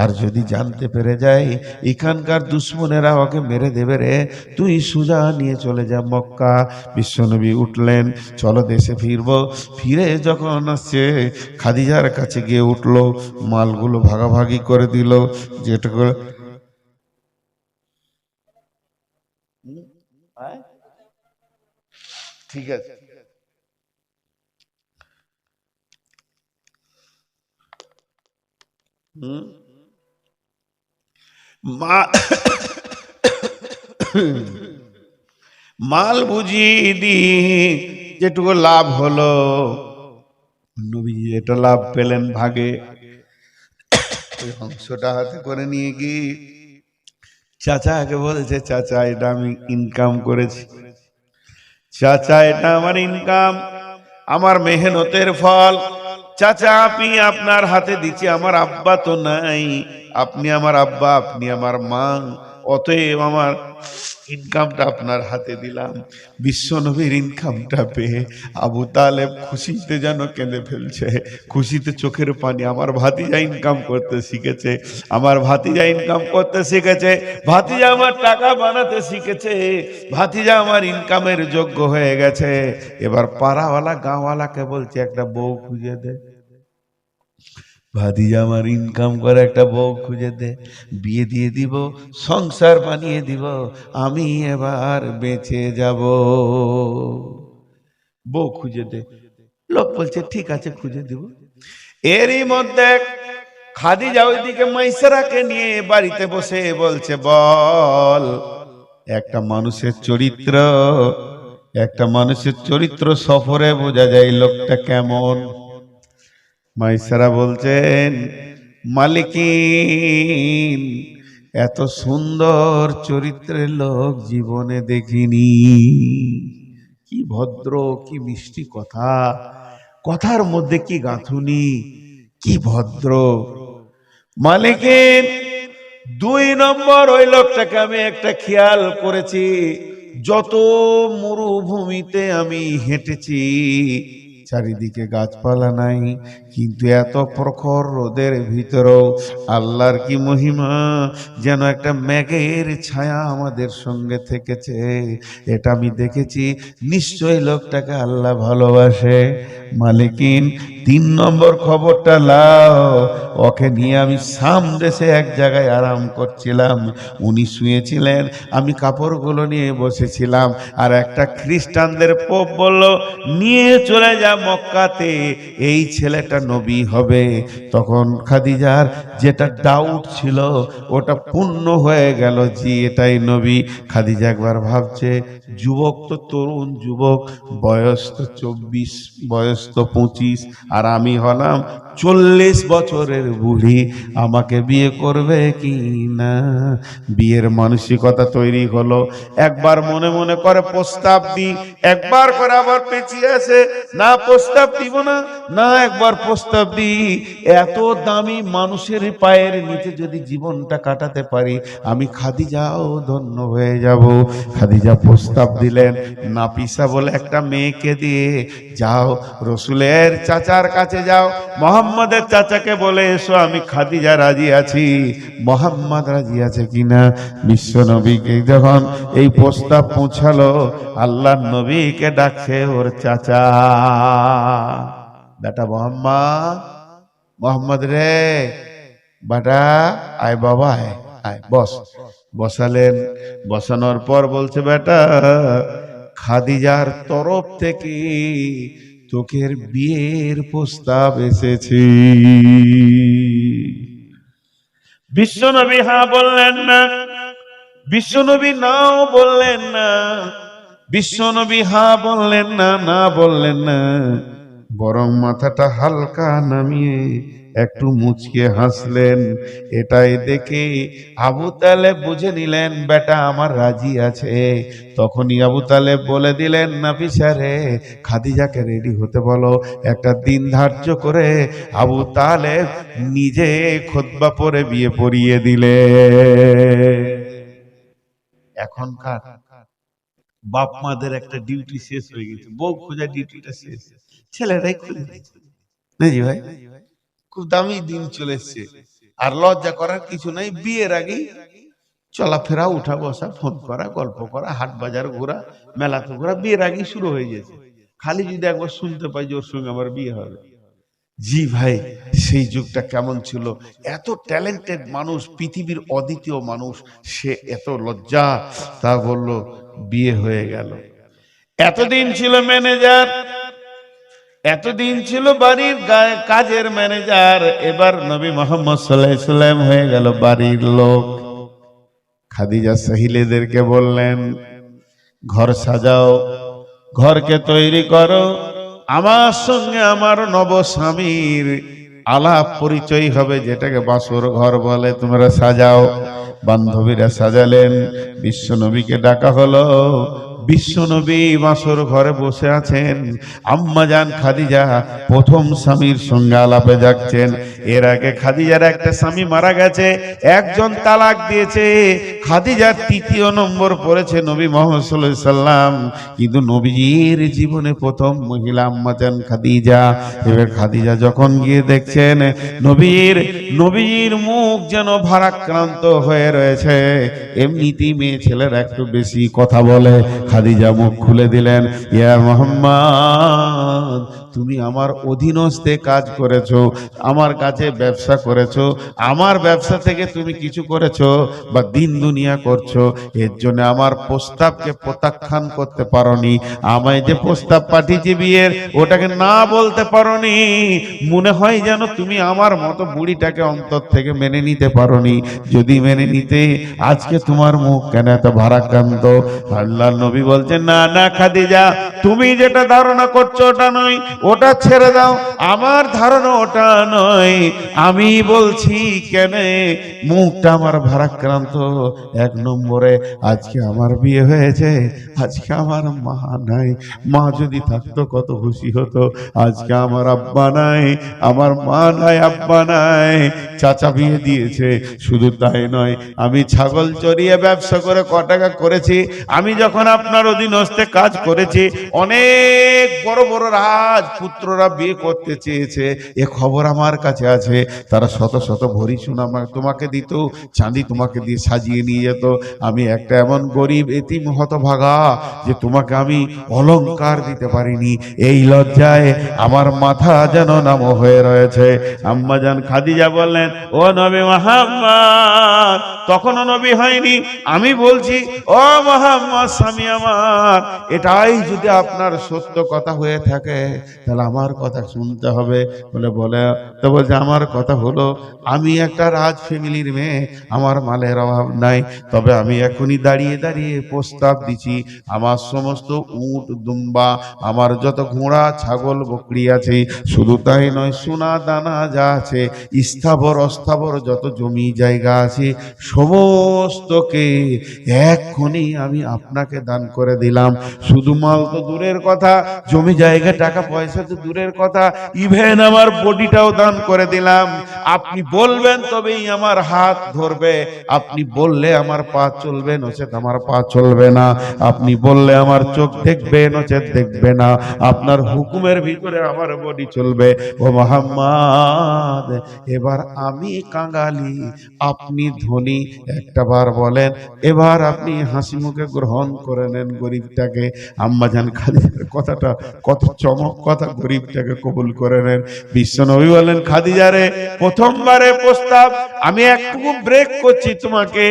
A: আর যদি জানতে পেরে যায় এখানকার দুশ্মনেরা ওকে মেরে দেবে রে, তুই সোজা নিয়ে চলে যা মক্কা। বিশ্বনবী উঠলেন, চলো দেশে ফিরবো। ফিরে যখন আসছে, খাদিজার কাছে গিয়ে উঠলো, মালগুলো ভাগাভাগি করে দিল, যেটা করে ঠিক আছে। মা মাল বুঝিয়ে দি, যেটুকু লাভ হলো নবী এটা লাভ পেলেন ভাগে, ওই অংশটা হাতে করে নিয়ে গিয়ে চাচাকে বলছে, চাচা এটা আমি ইনকাম করেছি, চাচা এটা আমার ইনকাম, আমার মেহনতের ফল, চাচা আপনি আপনার হাতে দিচ্ছি, আমার আব্বা তো নাই, আপনি আমার আব্বা, আপনি আমার মা, অতএব আমার ইনকামটা আপনার হাতে দিলাম। বিশ্ব নবীর ইনকামটা পেয়ে আবু তালেব খুশিতে যেন কেঁদে ফেলছে, খুশিতে চোখের পানি। আমার ভাতিজা ইনকাম করতে শিখেছে, আমার ভাতিজা ইনকাম করতে শিখেছে, ভাতিজা আমার টাকা বানাতে শিখেছে, ভাতিজা আমার ইনকামের যোগ্য হয়ে গেছে। এবার পাড়াওয়ালা গাঁওয়ালাকে বলছে একটা বউ খুঁজে দে, ভাতিজা আমার ইনকাম করে একটা বউ খুঁজে দে, বিয়ে দিয়ে দিব, সংসার বানিয়ে দিব, আমি এবার বেঁচে যাব, বউ খুঁজে দে। লোক বলছে ঠিক আছে খুঁজে দিব। এরই মধ্যে খাদিজা ওইদিকে মাইসারাকে নিয়ে বাড়িতে বসে বলছে, বল একটা মানুষের চরিত্র, একটা মানুষের চরিত্র সফরে বোঝা যায় লোকটা কেমন। মাইসারা বলছেন, মালিকিন এত সুন্দর চরিত্রের লোক জীবনে দেখিনি, কি ভদ্র, কি মিষ্টি কথা, কথার মধ্যে কি গাঁথুনি, কি ভদ্র। মালিকিন 2 নম্বর ওই লোকটাকে আমি একটা খেয়াল করেছি, যত মরুভূমিতে আমি হেঁটেছি চারিদিকে গাছপালা নাই, কিন্তু এত প্রখর রোদের ভিতরেও আল্লাহর কি মহিমা, যেন একটা মেঘের ছায়া আমাদের সঙ্গে থেকেছে, এটা আমি দেখেছি, নিশ্চয়ই লোকটাকে আল্লাহ ভালোবাসে। মালিকিন 3 নম্বর খবরটা লাও, ওকে নিয়ে আমি শাম দেশে এক জায়গায় আরাম করছিলাম, উনি শুয়েছিলেন, আমি কাপড়গুলো নিয়ে বসেছিলাম, আর একটা খ্রিস্টানদের পোপ বলল নিয়ে চলে যা মক্কাতে, এই ছেলেটা নবী হবে। তখন খাদিজার যেটা ডাউট ছিল ওটা পূর্ণ হয়ে গেল, জি এটাই নবী। খাদিজা একবার ভাবছে, যুবক তো তরুণ যুবক, বয়স তো 24, বয়স তো 25, আর আমি হলাম 40 বছরের বুড়ি, আমাকে বিয়ে করবে কি না? বিয়ের মানসিকতা তৈরি হলো। একবার মনে মনে করে প্রস্তাব দিই, একবার করে আবার পেঁচিয়ে আসে, না প্রস্তাব দিব না, না একবার প্রস্তাব দিই, এত দামি মানুষের পায়ের নিচে যদি জীবনটা কাটাতে পারি আমি খাদিজাও ধন্য হয়ে যাব। খাদিজা প্রস্তাব দিলেন, নাফিসা বলে একটা মেয়েকে দিয়ে, যাও রসুলের চাচার কাছে যাও, মোহাম্মদের চাচাকে বলে এসো আমি খাদিজা রাজি আছি, মোহাম্মদ রাজি আছে কিনা। বিশ্ব নবীকে যখন এই প্রস্তাব পৌঁছালো, আল্লাহ নবীকে ডাকছে ওর চাচা, বেটা মোহাম্মদ, মোহাম্মদ রে বেটা, আয় বাবা আয়, আয় বস। বসালেন, বসানোর পর বলছে, বেটা খাদিজার তরফ থেকে তোকের বিয়ের প্রস্তাব এসেছে। বিশ্বনবী হ্যাঁ বললেন না, বিশ্বনবী নাও বললেন না, বিশ্বনবী হ্যাঁ বললেন না, না বললেন না, বরং মাথাটা হালকা নামিয়ে একটু মুচকে হাসলেন। এটাই দেখে আবু তালেব বুঝে নিলেন বেটা আমার রাজি আছে। তখনই আবু তালেব বলে দিলেন, নাফিসা রে খাদিজাকে রেডি হতে বলো। একটা দিন ধার্য করে আবু তালেব নিজে খুতবা পড়ে বিয়ে পড়িয়ে দিলে। এখনকার বাপ মাদের একটা ডিউটি শেষ হয়ে গেছে, বউ খোঁজা ডিউটিটা শেষ, ছেলেরাই খুঁজে দিচ্ছে না জি ভাই। খুব দামি দিন চলে এসছে, আর লজ্জা করার কিছু নাই, বিয়ের আগেই চলাফেরা, উঠা বসা, ফোন করা, গল্প করা, হাট বাজার ঘোরা, মেলাতে ঘোরা বিয়ের আগেই শুরু হয়ে গেছে। খালি যদি একবার শুনতে পাই যে ওর সঙ্গে আমার বিয়ে হবে, জি ভাই সেই যুগটা কেমন ছিল। এত ট্যালেন্টেড মানুষ, পৃথিবীর অদ্বিতীয় মানুষ, সে এত লজ্জা, তা বলল বিয়ে হয়ে গেল। এতদিন ছিল ম্যানেজার, এতদিন ছিল বাড়ির কাজের ম্যানেজার, এবার নবী মুহাম্মদ সাল্লাল্লাহু আলাইহি ওয়াসাল্লাম হয়ে গেল বাড়ির লোক। খাদিজা সাহিলেদেরকে বললেন, ঘর সাজাও, ঘরকে তৈরি করো, আমার সঙ্গে আমার নবস্বামীর আলাপ পরিচয় হবে, যেটাকে বাসর ঘর বলে। তোমরা সাজাও। বান্ধবীরা সাজালেন, বিশ্ব নবীকে ডাকা হলো। বিশ্ব নবী বাসর ঘরে বসে আছেন। আম্মা জান খাদিজা প্রথম স্বামীর সঙ্গে আলাপে যাচ্ছেন। এর আগে খাদিজার একটা স্বামী মারা গেছে, একজন তালাক দিয়েছে। খাদিজার তৃতীয় নম্বর পড়েছে নবী মুহাম্মদ সাল্লাল্লাহু আলাইহি সাল্লাম। কিন্তু নবীজির জীবনে প্রথম মহিলা আম্মা জান খাদিজা। এবার খাদিজা যখন গিয়ে দেখছেন নবীর মুখ যেন ভারাক্রান্ত হয়ে রয়েছে। এমনিতেই মেয়ে ছেলেরা একটু বেশি কথা বলে। খাদিজা মুখ খুলে দিলেন, ইয়া মুহাম্মদ, তুমি আমার অধীনস্থে কাজ করেছো, আমার কাছে ব্যবসা করেছো, আমার ব্যবসা থেকে তুমি কিছু করেছো বা দিন দুনিয়া করছো, এর জন্য আমার প্রস্তাবকে প্রত্যাখ্যান করতে পারোনি। আমায় যে প্রস্তাব পাঠিয়েছি বিয়ের, ওটাকে না বলতে পারোনি। মনে হয় যেন তুমি আমার মতো বুড়িটাকে অন্তর থেকে মেনে নিতে পারোনি। যদি মেনে নিতে, আজকে তোমার মুখ কেন এত ভারাক্রান্ত? আল্লাহর নবী বলছেন, না না খাদিজা, তুমি যেটা ধারণা করছো ওটা নয়, ওটা ছেড়ে দাও। আমার ধারণা ওটা নয়। আমি বলছি কেন মুখটা আমার ভারাক্রান্ত। এক নম্বরে, আজকে আমার বিয়ে হয়েছে, আজকে আমার মা নাই। মা যদি থাকতো কত খুশি হতো। আজকে আমার আব্বা নাই, আমার মা নাই, আব্বা নাই। চাচা বিয়ে দিয়েছে। শুধু তাই নয়, আমি ছাগল চড়িয়ে ব্যবসা করে ক টাকা করেছি। আমি যখন আপনার অধীনস্থে কাজ করেছি, অনেক বড় বড় রাজপুত্ররা বিয়ে করতে চেয়েছে, এ খবর আমার কাছে আছে। তারা শত শত ভরি সোনা তোমাকে দিত, চাঁদি তোমাকে দিয়ে সাজিয়ে নিয়ে যেত। আমি একটা এমন গরিব এতিম হতভাগা যে তোমাকে আমি অলংকার দিতে পারিনি। এই লজ্জায় আমার মাথা যেন নাম হয়ে রয়েছে। আম্মা জান খাদিজা বললেন, ও নবী মুহাম্মদ, তখনও নবী হয়নি। আমি বলছি, ও মুহাম্মদ স্বামী আমার, এটাই যদি আপনার সত্য কথা হয়ে থাকে, তাহলে আমার কথা শুনতে হবে। তো বলছে, আমার কথা হলো, আমি একটা রাজ ফ্যামিলির মেয়ে, আমার মালের অভাব নাই। তবে আমি এখনই দাঁড়িয়ে দাঁড়িয়ে প্রস্তাব দিচ্ছি, আমার সমস্ত উট দুম্বা, আমার যত ঘোড়া ছাগল বকরি আছে, শুধু তাই নয়, সোনা দানা যা আছে, স্থাবর অস্থাবর যত জমি জায়গা আছে, সমস্তকে এক্ষুনি আমি আপনাকে দান করে দিলাম। শুধু মাল তো দূরের কথা, জমি জায়গা টাকা পয়সা তো দূরের কথা, ইভেন আমার বডিটাও দান করে দিলাম। আপনি বলবেন তবেই আমার হাত ধরবে, আপনি বললে আমার পা চলবে, নচেত আমার পা চলবে না। আপনি বললে আমার চোখ দেখবে, নচেত দেখবে না। আপনার হুকুমের ভিতরে আমার বডি চলবে। ও মুহাম্মদ, এবার আমি কাঙালি, আপনি ধনী, একটা বার বলেন, এবার আপনি হাসি মুখে গ্রহণ করে নেন গরিবটাকে। আম্মা জান খাদিজার কথাটা কত চমক কথা, গরিবটাকে কবুল করে নেন। বিশ্ব নবী বলেন, খাদিজা রে, প্রথমবারে প্রস্তাব, আমি একটু ব্রেক করছি তোমাকে,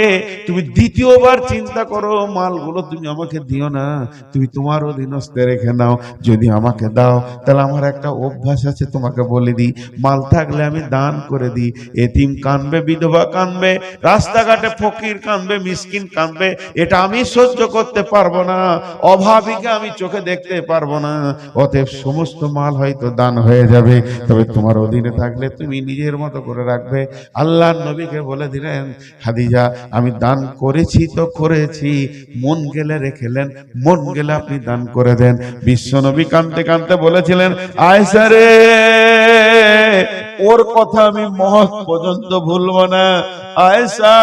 A: তুমি দ্বিতীয়বার চিন্তা করো, মালগুলো তুমি আমাকে দিও না, তুমি তোমার অধীনস্থে রেখে নাও। যদি আমাকে দাও, তাহলে আমার একটা অভ্যাস আছে, তোমাকে বলে দিই, মাল থাকলে আমি দান করে দিই। এতিম কানবে, বিধবা কানবে, রাস্তাঘাটে ফকির কানবে, মিসকিন কানবে, এটা আমি সহ্য করতে পারবো না। অভাবীকে আমি চোখে দেখতে পারবো না। অতএব সমস্ত মাল হয়তো দান হয়ে যাবে, তবে তোমার অধীনে থাকলে তুমি নিজের মতো করে রাখবে। আল্লাহর নবীকে বলে দিলেন, খাদিজা, আমি দান করেছি তো করেছি, মন গেলে রেখেলেন, মন গেলে আপনি দান করে দেন। বিশ্ব নবী কাঁদতে কাঁদতে বলেছিলেন, আয়েশা রে, ওর কথা আমি মহৎ পর্যন্ত ভুলবো না। আয়েশা,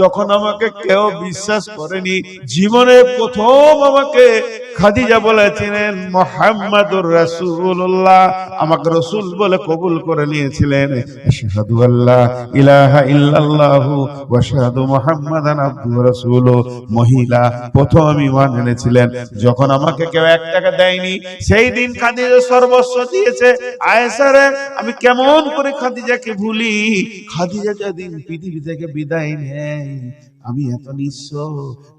A: যখন আমাকে কেউ বিশ্বাস করেনি, জীবনে প্রথম আমাকে খাদিজা বলেছিলেন মুহাম্মাদুর রাসূলুল্লাহ, আমাকে রাসূল বলে কবুল করে নিয়েছিলেন। আশহাদু আল্লা ইলাহা ইল্লাল্লাহু ওয়া আশহাদু মুহাম্মাদান আবদুহু ওয়া রাসূলুহু, মহিলা প্রথম ঈমান এনেছিলেন। যখন আমাকে কেউ 1 টাকা দেয়নি, সেই দিন খাদিজা সর্বস্ব দিয়েছে। আয়েশা রে, আমি কেমন করে খাদিজাকে ভুলি? খাদিজা যেদিন পৃথিবী থেকে বিদায় নেয়, আমি এত নিঃস্ব,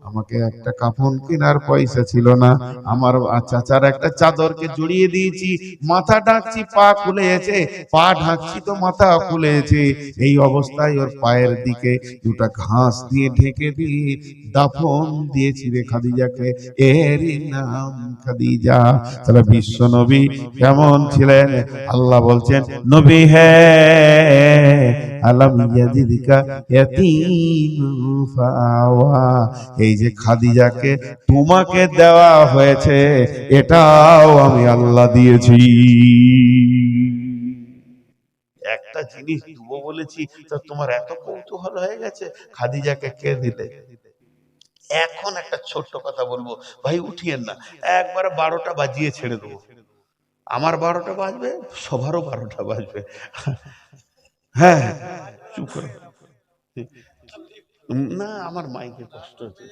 A: আমাকে একটা কাফন কেনার পয়সা ছিল না, আমার চাচার একটা চাদরকে জড়িয়ে দিয়েছি, মাথা ঢাকছি পা খুলেছে, পা ঢাকছি তো মাথা খুলেছে, এই অবস্থায় ওর পায়ের দিকে দুটা ঘাস দিয়ে ঢেকে দিয়ে দাফন দিয়েছি রে খাদিজাকে, এরই নাম খাদিজা। তাহলে বিশ্ব নবী কেমন ছিলেন? আল্লাহ বলছেন নবী হ্যাঁ আলাম ইয়াজিদিকা ইয়াতীমান ফাআওয়া, এই যে খাদিজাকে তোমাকে দেওয়া হয়েছে এটাও আমি আল্লাহ দিয়েছি। একটা জিনিস দেবো বলেছি তো তোমার এত কৌতূহল হয়ে গেছে, খাদিজাকে কে দিলে? এখন একটা ছোট্ট কথা বলবো ভাই, উঠিয়েন না, একবারে 12টা বাজিয়ে ছেড়ে দেবো। আমার 12টা বাজবে, সবারও 12টা বাজবে। হ্যাঁ চুপ করো না, আমার মাইকে কষ্ট হচ্ছে,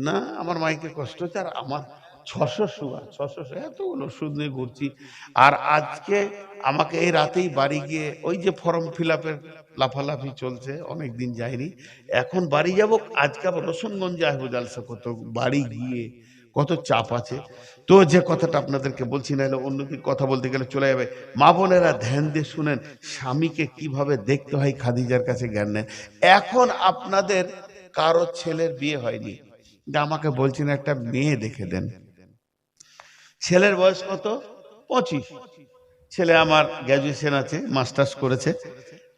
A: না আমার মাইকে কষ্ট হচ্ছে, আর আমার 600 সুগার, 600 এতগুলো ওষুধ নিয়ে ঘুরছি। আর আজকে আমাকে এই রাতেই বাড়ি গিয়ে ওই যে ফর্ম ফিল আপের লাফালাফি চলছে, অনেকদিন যায়নি, এখন বাড়ি যাব, আজকে আবার রসুনগঞ্জে আসবো জালসা করতে, বাড়ি গিয়ে কত চাপ আছে। তো যে কথাটা আপনাদেরকে বলছি, না হলে অন্যদিকে কথা বলতে গেলে চলে যাবে। মা বোনেরা ধ্যান দিয়ে শুনেন, স্বামীকে কিভাবে দেখতে হয় খাদিজার কাছে জ্ঞান নেন। এখন আপনাদের কারো ছেলের বিয়ে হয়নি, আমাকে বলছেন একটা মেয়ে দেখে দেন। ছেলের বয়স কত? 25। ছেলে আমার গ্র্যাজুয়েশন আছে, মাস্টার্স করেছে,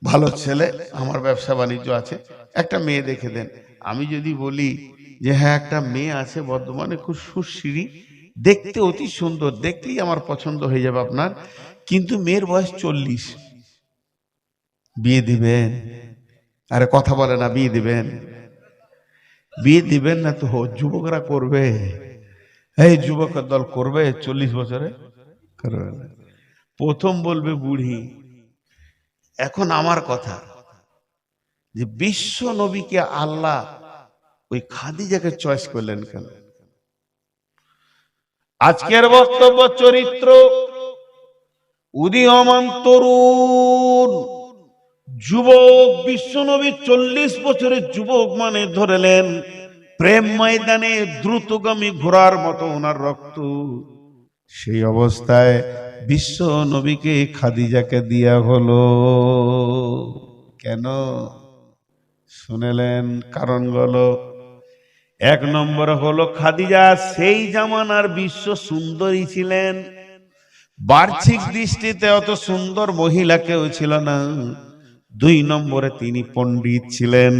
A: ভালো ছেলে, আমার ব্যবসা বাণিজ্য আছে, একটা মেয়ে দেখে দেন। আমি যদি বলি যে হ্যাঁ একটা মেয়ে আছে বর্ধমানে, খুব সুশ্রী, দেখতে অতি সুন্দর, দেখলেই আমার পছন্দ হয়ে যাবে আপনার, কিন্তু মেয়ের বয়স 40, বিয়ে দিবেন? আরে কথা বলে না, বিয়ে দিবেন? বিয়ে দিবেন না তো যুবকরা করবে, এই যুবকের দল করবে 40 বছরে? করবে না, প্রথম বলবে বুড়ি। এখন আমার কথা, যে বিশ্ব নবীকে আল্লাহ ওই খাদিজাকে চয়েস করলেন কেন? আজকের বক্তব্য চরিত্র, উদীয়মান তরুণ যুবক, বিশ্ব নবী 40 বছরের যুবক, মানে ধরলেন প্রেম ময়দানে দ্রুতগামী ঘোড়ার মতো ওনার রক্ত, সেই অবস্থায় বিশ্ব নবীকে খাদিজাকে দিয়া হলো কেন? শুনেলেন কারণগুলো। 1 নম্বর হলো খাদিজা সেই জামানার বিশ্ব সুন্দরী ছিলেন, বার্ষিক দৃষ্টিতে অত সুন্দর মহিলা কেউ ছিল না। 2 নম্বরে তিনি পণ্ডিত ছিলেন,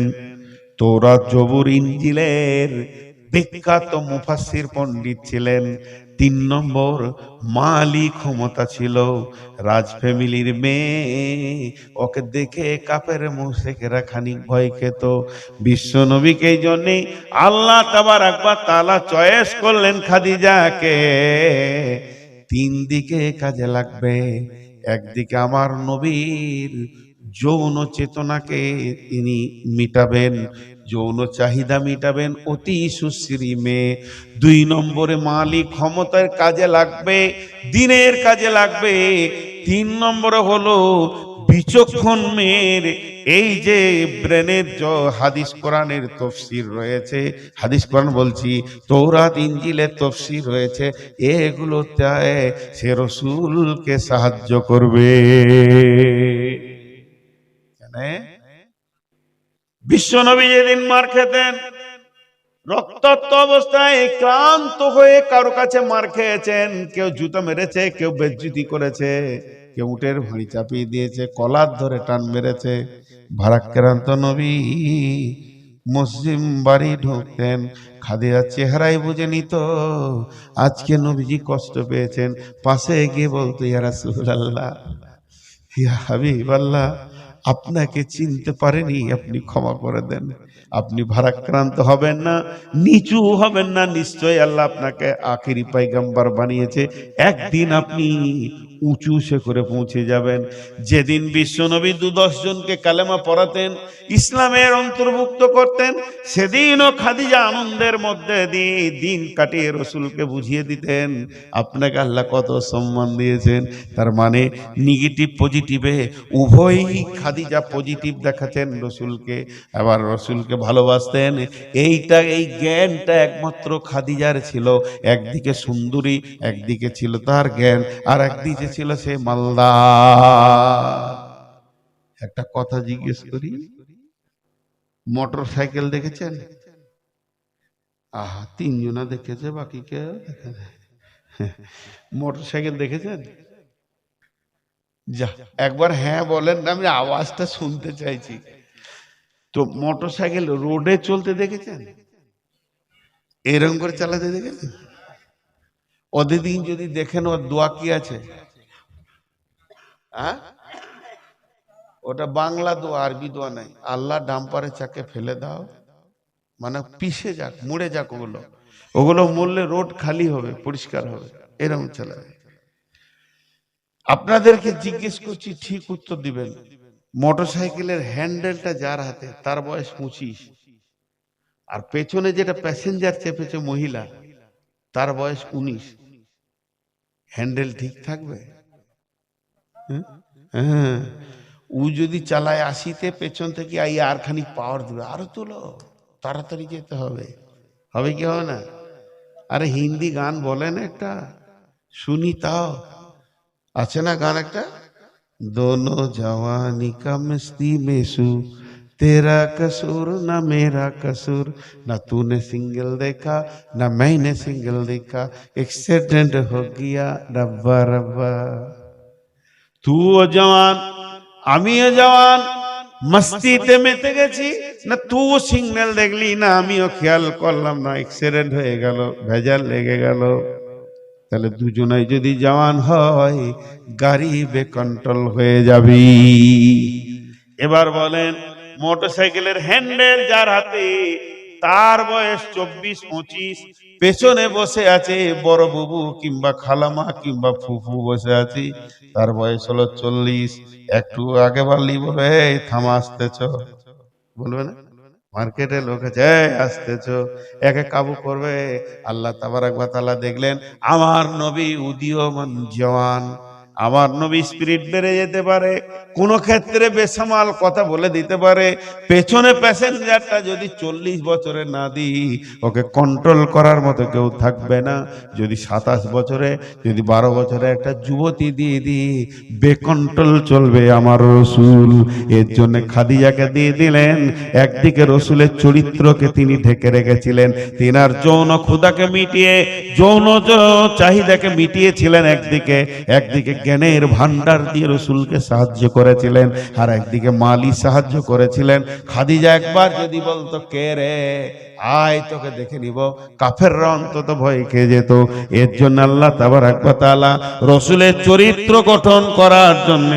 A: তৌরাত জবুর ইনজিলের বিখ্যাত মুফাসসির পণ্ডিত ছিলেন। 3 নম্বর মালি ক্ষমতা ছিল, রাজ ফ্যামিলির মেয়ে, ওকে দেখে কাফের মুশরিকরা খানিক ভয় খেত। বিশ্ব নবীকে এই জন্যে আল্লাহ তাবারাক ওয়া তাআলা চয়েস করলেন খাদিজাকে। 3 দিকে কাজে লাগবে। একদিকে আমার নবীর যৌন চেতনাকে তিনি মিটাবেন, যৌন চাহিদা মিটাবেন, অতি সুশ্রী মেয়ে। 2 নম্বরে মালিক ক্ষমতার কাজে লাগবে, দিনের কাজে লাগবে। 3 নম্বরে হলো বিচক্ষণ মেয়ের, এই যে ব্রেনের হাদিস কোরআনের তফসির রয়েছে, হাদিস কোরআন বলছি, তৌরাত ইনজিলের তফসির রয়েছে, এগুলোতে সে রাসূলকে সাহায্য করবে। বিশ্বনবী যেদিন মার খেতেন, রক্তাক্ত অবস্থায় ক্লান্ত হয়ে কারো কাছে মার খেয়েছেন, কেউ জুতো মেরেছে, কেউ বেজ্জতি করেছে, কেউ উটের ভাঁড়ি চাপিয়ে দিয়েছে, কলার ধরে টান মেরেছে। ভারাক্রান্ত নবী মুসলিম বাড়ি ঢুকতেন, খাদিজার চেহারাই বুঝে নিত আজকে নবীজি কষ্ট পেয়েছেন। পাশে গিয়ে বলতো ইয়া রাসূলুল্লাহ, ইয়া হাবিবাল্লাহ, আপনাকে চিনতে পারেনি, আপনি ক্ষমা করে দেন। আপনি ভারাক্রান্ত হবেন না, নিচু হবেন না, নিশ্চয়ই আল্লাহ আপনাকে আখিরি পয়গম্বর বানিয়েছে, একদিন আপনি উঁচু শিখরে পৌঁছে যাবেন। যেদিন বিশ্বনবী 10 জনকে কালেমা পড়াতেন, ইসলামের অন্তর্ভুক্ত করতেন, সেদিনও খাদিজা আনন্দের মধ্যে দিয়ে দিন কাটিয়ে রসুলকে বুঝিয়ে দিতেন আপনাকে আল্লাহ কত সম্মান দিয়েছেন। তার মানে নেগেটিভ পজিটিভে উভয়ই খাদিজা পজিটিভ দেখাতেন রসুলকে, আবার রসুলকে ভালোবাসতেন। এই জ্ঞানটা একমাত্র খাদিজার ছিল। একদিকে সুন্দরী, একদিকে ছিল তার জ্ঞান, আর একদিকে ছিল সে মালদার। একটা কথা জিজ্ঞেস করি, মোটর সাইকেল দেখেছেন? আহা, তিনজনা দেখেছে, বাকি কেউ দেখে না। মোটর সাইকেল দেখেছেন? যা, একবার হ্যাঁ বলেন না, আমি আওয়াজটা শুনতে চাইছি। তো মোটর সাইকেল রোডে চলতে দেখেছেন? এরকম করে চালাতে দেখেছেন? ওদের দিন যদি দেখেন ওর দোয়া কি আছে, হ্যাঁ, ওটা বাংলা দোয়া, আরবি দোয়া নাই। আল্লাহ ডাম্পারে চাকে ফেলে দাও, মানে পিষে যাক, মুড়ে যাক, ওগুলো মরলে রোড খালি হবে, পরিষ্কার হবে, এরকম চালাবে। আপনাদেরকে জিজ্ঞেস করছি, ঠিক উত্তর দিবেন। মোটর সাইকেলের হ্যান্ডেলটা যার হাতে তার বয়স 25, আর পেছনে যেটা প্যাসেঞ্জার চেপেছে মহিলা, তার বয়স 19, হ্যান্ডেল ঠিক থাকবে? হ্যাঁ, ও যদি চালায় 80-তে, পেছন থেকে আর খানিক পাওয়ার দিবে, আরো তোলো, তাড়াতাড়ি যেতে হবে। হবে কি হবে না? আরে হিন্দি গান বলেন একটা, শুনি তাও। আছে না গান একটা, दोनों जवानी का मस्ती में सू, तेरा कसूर ना मेरा कसूर, ना तूने सिंगल देखा ना मैंने सिंगल देखा, एक्सीडेंट हो गया रब्बा रब्बा। তুও জওয়ান আমিও জওয়ান, মস্তিতে মেতে গেছি, না তুও সিগন্যাল দেখলি না আমিও খেয়াল করলাম না, অ্যাক্সিডেন্ট হয়ে গেল, ভেজাল লেগে গেল। তাহলে দুজনাই যদি জওয়ান হয়, গাড়ি বেকন্ট্রোল হয়ে যাবি। এবার বলেন, মোটরসাইকেলের হ্যান্ডেল যার হাতে, তার বয়স 24-25, পেছনে বসে আছে বড় বুবু কিংবা খালামা কিংবা ফুফু বসে আছে, তার বয়স হলো 40। একটু আগে বাড়লি বলবে এই থামা, আসতেছ, বলবে না? মার্কেটে লোক আছে, আসতেছ, একে কাবু করবে। আল্লাহ তাবারাক ওয়া তাআলা দেখলেন আমার নবী উদীয়মান জওয়ান, আমার নবী স্পিরিট বেড়ে যেতে পারে, কোন ক্ষেত্রে বেসামাল কথা বলে দিতে পারে। পেছনে প্যাসেঞ্জারটা যদি 40 বছরে না দিই, ওকে কন্ট্রোল করার মতো কেউ থাকবে না। যদি 27 বছরে, যদি 12 বছরে একটা যুবতী দিয়ে দিই, বেকন্ট্রোল চলবে আমার রসুল। এর জন্য খাদিজাকে দিয়ে দিলেন। একদিকে রসুলের চরিত্রকে তিনি ঢেকে রেখেছিলেন, তিনার যৌন ক্ষুধাকে মিটিয়ে, যৌন চাহিদাকে মিটিয়েছিলেন একদিকে, একদিকে জ্ঞানের ভান্ডার দিয়ে রসুলকে সাহায্য করেছিলেন, আর একদিকে মালি সাহায্য করেছিলেন। খাদিজা একবার যদি বলতো কে রে, আয় তোকে দেখে নিব, কাফেররা অন্তত ভয় খেয়ে যেত। এর জন্য আল্লাহ তাবারাক ওয়া তাআলা রসুলের চরিত্র গঠন করার জন্য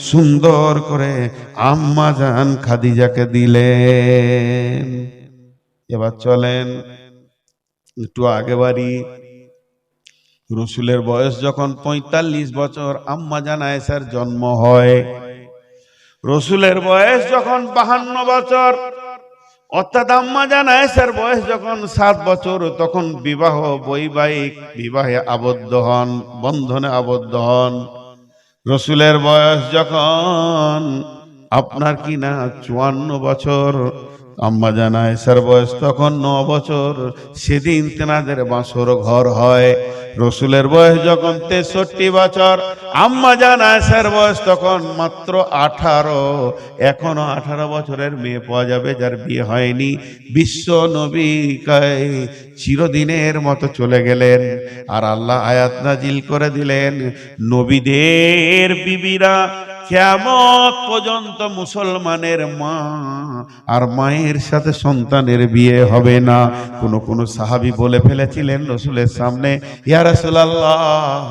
A: সুন্দর করে আম্মা জান খাদিজাকে দিলেন। এবার চলেন একটু আগে বাড়ি। রসুলের বয়স যখন 45 বছর, আম্মা জান আয়েশার জন্ম হয়। রসুলের বয়স যখন 52 বছর, অর্থাৎ আম্মা জান আয়েশার বয়স যখন 7 বছর, তখন বিবাহ, বৈবাহিক বিবাহে আবদ্ধ হন, বন্ধনে আবদ্ধ হন। রসুলের বয়স যখন আপনার কিনা 54 বছর, আম্মা জান আয়েশার বয়স তখন 9 বছর, সেদিন তেনাদের বাসর ঘর হয়। রসুলের বয়স যখন 63 বছর, আম্মা জান আয়েশার বয়স তখন মাত্র 18। এখনো 18 বছরের মেয়ে পাওয়া যাবে যার বিয়ে হয়নি। বিশ্ব নবী চিরদিনের মতো চলে গেলেন, আর আল্লাহ আয়াত নাজিল করে দিলেন, নবীদের বিবিরা কিয়ামত পর্যন্ত মুসলমানের মা আর মায়ের সাথে সন্তানের বিয়ে হবে না। কোন সাহাবী বলে ফেলেছিলেন রসুলের সামনে, ইয়া রাসূলুল্লাহ,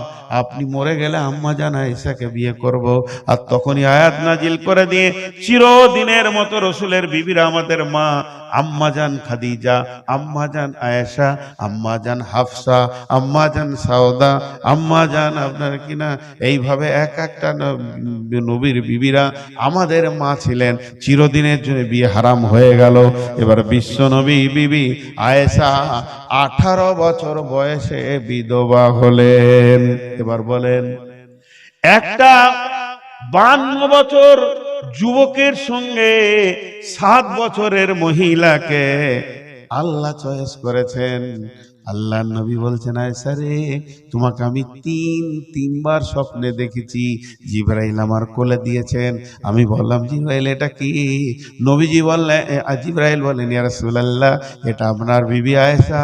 A: আপনি মরে গেলে আম্মা জান আয়েশাকে বিয়ে করব। আর তখনই আয়াত নাজিল করে দিয়ে চিরদিনের মতো রসুলের বিবিরা আমাদের মা, আম্মা জান খাদিজা, আম্মা জান আয়েশা, আম্মা জান হাফসা, আম্মা জান সাউদা, আম্মা জান আপনার কিনা এইভাবে এক একটা নবীর বিবিরা আমাদের মা ছিলেন। চিরদিনের জন্য বিয়ে হারাম হয়ে গেল। এবার বিশ্ব নবী বিবি আয়েশা 18 বছর বয়সে বিধবা হলেন। এবার বলেন, একটা 52 বছর
B: যুবকের সঙ্গে 7 বছরের মহিলাকে আল্লাহ চয়েস করেছেন। আল্লাহ নবী বলছেন, আয়েশা রে, তোমাকে আমি তিনবার স্বপ্নে দেখেছি। জিবরাইল আমার কোলে দিয়েছেন। আমি বললাম, জিবরাইল এটা কি? নবীজি বললেন, জিবরাইল বলেন, ইয়া রাসূলুল্লাহ, এটা আপনার বিবি আয়েশা।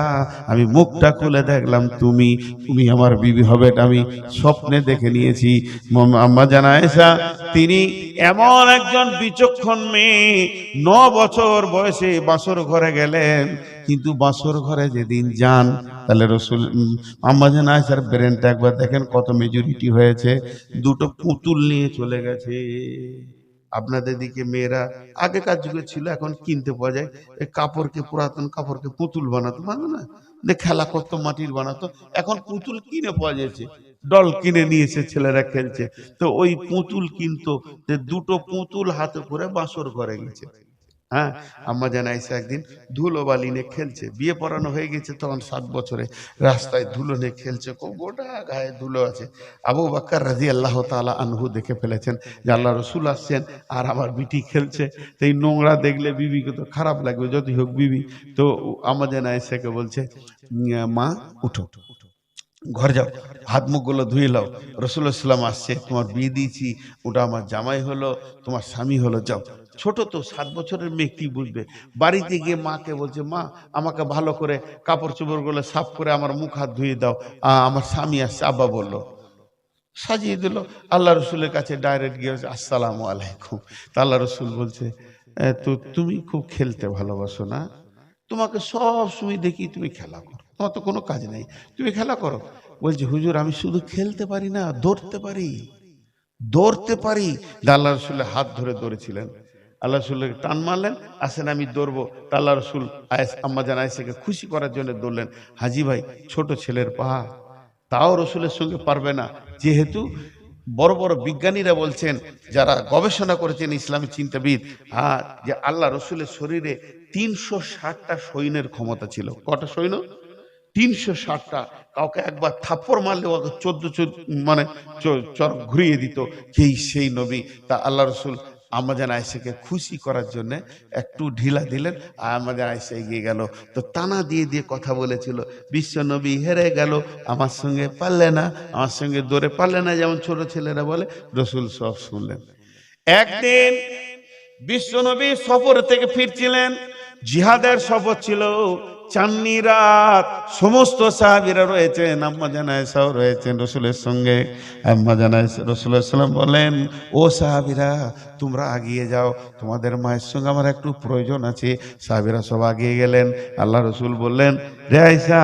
B: আমি মুখটা খুলে দেখলাম তুমি আমার বিবি হবে, এটা আমি স্বপ্নে দেখে নিয়েছি। আম্মা জান আয়েশা, তিনি এমন একজন বিচক্ষণ মেয়ে, 9 বছর বয়সে বাসর ঘরে গেলেন। কিন্তু বাসর ঘরে যেদিন যান, তাহলে রসুল আম্মা জান আয়েশার ব্রেনটা একবার দেখেন কত মেজরিটি হয়েছে। দুটো পুতুল নিয়ে চলে গেছে। আপনাদের দিকে মেয়েরা আগেকার যুগে ছিল, এখন কিনতে পাওয়া যায়, এই কাপড়কে, পুরাতন কাপড়কে পুতুল বানাতো, মানে না যে খেলা করতো, মাটির বানাতো। এখন পুতুল কিনে পাওয়া যাচ্ছে, ডল কিনে নিয়েছে, ছেলেরা খেলছে। তো ওই পুতুল কিনতো, যে দুটো পুতুল হাতে করে বাসর ঘরে গেছে। হ্যাঁ, আম্মা জান আয়েশা একদিন ধুলো বালি নিয়ে খেলছে, বিয়ে পড়ানো হয়ে গেছে তখন 7 বছরে। রাস্তায় ধুলো নিয়ে খেলছে, গোটা গায়ে ধুলো আছে। আবু বকর রাদিয়াল্লাহু তাআলা আনহু দেখে ফেলেছেন যে আল্লাহ রসুল আসছেন আর আমার বিটি খেলছে। তো এই নোংরা দেখলে বিবিকে তো খারাপ লাগবে, যতই হোক বিবি। তো আম্মা জান আয়েশাকে বলছে, মা উঠো, ঘর যাও, হাত মুখগুলো ধুয়ে লাও, রসুল্লাহ সাল্লাম আসছে, তোমার বিয়ে দিয়েছি, ওটা আমার জামাই হলো, তোমার স্বামী হলো, যাও। ছোট তো, 7 বছরের মেয়ে কি বুঝবে? বাড়িতে গিয়ে মাকে বলছে, মা আমাকে ভালো করে কাপড় চোপড় গুলো সাফ করে আমার মুখ হাত ধুয়ে দাও, আমার স্বামী আসছে। আব্বা বললো, সাজিয়ে দিল। আল্লাহ রসুলের কাছে ডাইরেক্ট গিয়ে আসসালামু আলাইকুম। তা আল্লাহ রসুল বলছে, তো তুমি খুব খেলতে ভালোবাসো না? তোমাকে সব সময় দেখি তুমি খেলা করো, তোমার তো কোনো কাজ নেই, তুমি খেলা করো। বলছে, হুজুর আমি শুধু খেলতে পারি না, দৌড়তে পারি, দৌড়তে পারি। আল্লাহ রসুলের হাত ধরে দৌড়েছিলেন। আল্লাহ রসুলের টান মারলেন, আসেন আমি দৌড়বো। তা আল্লাহ রসুল আম্মা জান আয়েশাকে খুশি করার জন্য দৌড়লেন। হাজি ভাই, ছোট ছেলের পা, তাও রসুলের সঙ্গে পারবে না। যেহেতু বড় বড় বিজ্ঞানীরা বলছেন, যারা গবেষণা করেছেন, ইসলামী চিন্তাবিদ, যে আল্লাহ রসুলের শরীরে 360টা সৈন্যের ক্ষমতা ছিল। কটা সৈন্য? 360টা। কাউকে একবার থাপ্পড় মারলে ওকে 14 মানে চর ঘুরিয়ে দিত, সেই নবী। তা আল্লাহ রসুল আম্মা জান আয়েশাকে খুশি করার জন্য একটু ঢিলা দিলেন, আর আম্মা জান আয়েশা এগিয়ে গেল। তো টানা দিয়ে দিয়ে কথা বলেছিল, বিশ্ব নবী হেরে গেল, আমার সঙ্গে পারলে না, আমার সঙ্গে দৌড়ে পারলে না, যেমন ছোট ছেলেরা বলে। রসুল সব শুনলেন। একদিন বিশ্ব নবী সফর থেকে ফিরছিলেন, জিহাদের সফর ছিল, চাঁদনি রাত, সমস্ত সাহাবীরা রয়েছেন, আম্মা জান আয়েশাও রয়েছেন রসুলের সঙ্গে। আম্মা জান আয়েশা রাসূলুল্লাহ সাল্লাল্লাহু আলাইহি ওয়াসাল্লাম বলেন, ও সাহাবীরা তোমরা আগিয়ে যাও, তোমাদের মায়ের সঙ্গে আমার একটু প্রয়োজন আছে। সাহাবীরা সব আগিয়ে গেলেন। আল্লাহ রসুল বললেন, রে আয়েশা,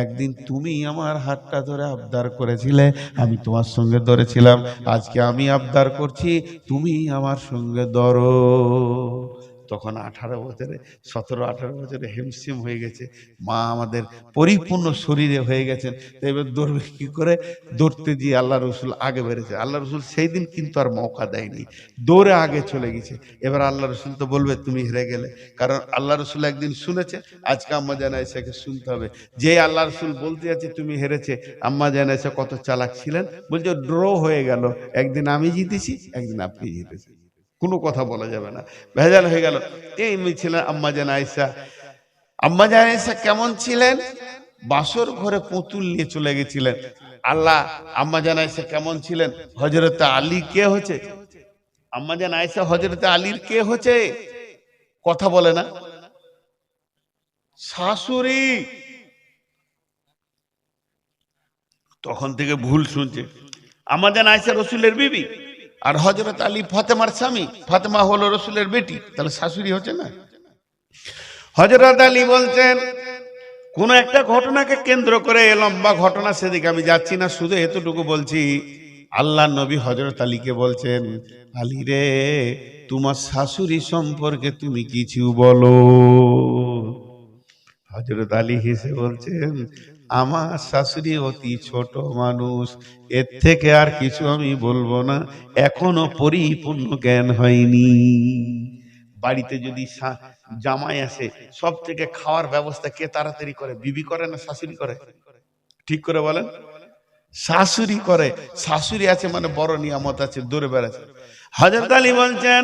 B: একদিন তুমি আমার হাতটা ধরে আবদার করেছিলে, আমি তোমার সঙ্গে ধরেছিলাম, আজকে আমি আবদার করছি, তুমি আমার সঙ্গে ধরো। তখন 18 বছরে, 17-18 বছরে হেমসিম হয়ে গেছে, মা আমাদের পরিপূর্ণ শরীরে হয়ে গেছেন। এবার দৌড়বে কি করে? দৌড়তে গিয়ে আল্লাহ রসুল আগে বেড়েছে। আল্লাহ রসুল সেই দিন কিন্তু আর মৌকা দেয়নি, দৌড়ে আগে চলে গেছে। এবার আল্লাহ রসুল তো বলবে তুমি হেরে গেলে, কারণ আল্লাহ রসুল একদিন শুনেছে, আজকে আম্মা জান আয়েশাকে শুনতে হবে। যে আল্লাহ রসুল বলতে আছে তুমি হেরেছে, আম্মা জান আয়েশা কত চালাক ছিলেন, বলছে ড্র হয়ে গেল, একদিন আমি জিতেছি, একদিন আপনি জিতেছি, কোনো কথা বলা যাবে না, ভেজাল হয়ে গেল। এই ছিলেন আম্মা জান আয়েশা। আম্মা জান আয়েশা কেমন ছিলেন? বাসর ঘরে পুতুল নিয়ে চলে গেছিলেন। আল্লাহ, আম্মা জান আয়েশা কেমন ছিলেন? হযরত আলী কে হচ্ছে? আম্মা জান আয়েশা হযরত আলীর কে হচ্ছে? কথা বলে না, শাশুড়ি। তখন থেকে ভুল শুনছে। আম্মা জান আয়েশা রসুলের বিবি, আর হযরত আলী ফাতেমার স্বামী, ফাতেমা হলো রসুলের বেটি, তাহলে শাশুড়ি হচ্ছে না। হযরত আলী বলছেন, কোন একটা ঘটনাকে কেন্দ্র করে, লম্বা ঘটনা, সেদিকে আমি যাচ্ছি না, শুধু এতটুকু বলছি। আল্লাহ নবী হযরত আলীকে বলছেন, আলী রে, তোমার শাশুড়ি সম্পর্কে তুমি কিছু বলো। হযরত আলী হেসে বলছেন, আমার শাশুড়ি অতি ছোট মানুষ, এর থেকে আর কিছু আমি বলবো না, এখনো পরিপূর্ণ জ্ঞান হয়নি। বাড়িতে যদি জামাই আসে, সব থেকে খাওয়ার ব্যবস্থা কে তাড়াতাড়ি করে? বিবি করে না শাশুড়ি করে? ঠিক করে বলেন। শাশুড়ি করে, শাশুড়ি আছে মানে বড় নিয়ামত আছে, দূরে বেড়াচ্ছে। হযরত আলী বলছেন,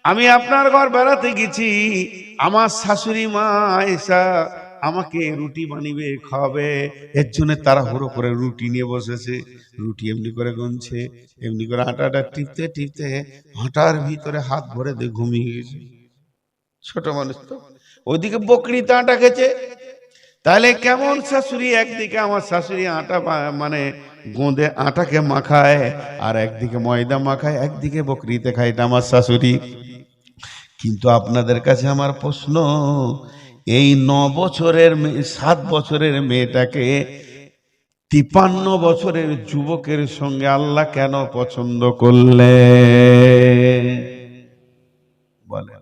B: আমি আপনার ঘর বেড়াতে গেছি, আমার শাশুড়ি মা আয়েশা আমাকে রুটি বানিয়ে খাওয়াবে, এর জন্য তাড়াহুড়ো করে রুটি নিয়ে বসেছে। রুটি এমনি করে গুনছে, এমনি করে আটাটা টিপতে টিপতে হাঁটার ভিতরে হাত ভরে দিয়ে ঘুমিয়ে গেছে। ছোট মানুষ তো, ওইদিকে বকরিতে আটা খেছে। তাহলে কেমন শাশুড়ি? একদিকে আমার শাশুড়ি আটা মানে গোঁদে আটাকে মাখায়, আর একদিকে ময়দা মাখায়, একদিকে বকরিতে খায়, এটা আমার শাশুড়ি। কিন্তু আপনাদের কাছে আমার প্রশ্ন, এই 9 বছরের 7 বছরের মেয়েটাকে 53 বছরের যুবকের সঙ্গে আল্লাহ কেন পছন্দ করলেন? বলেন।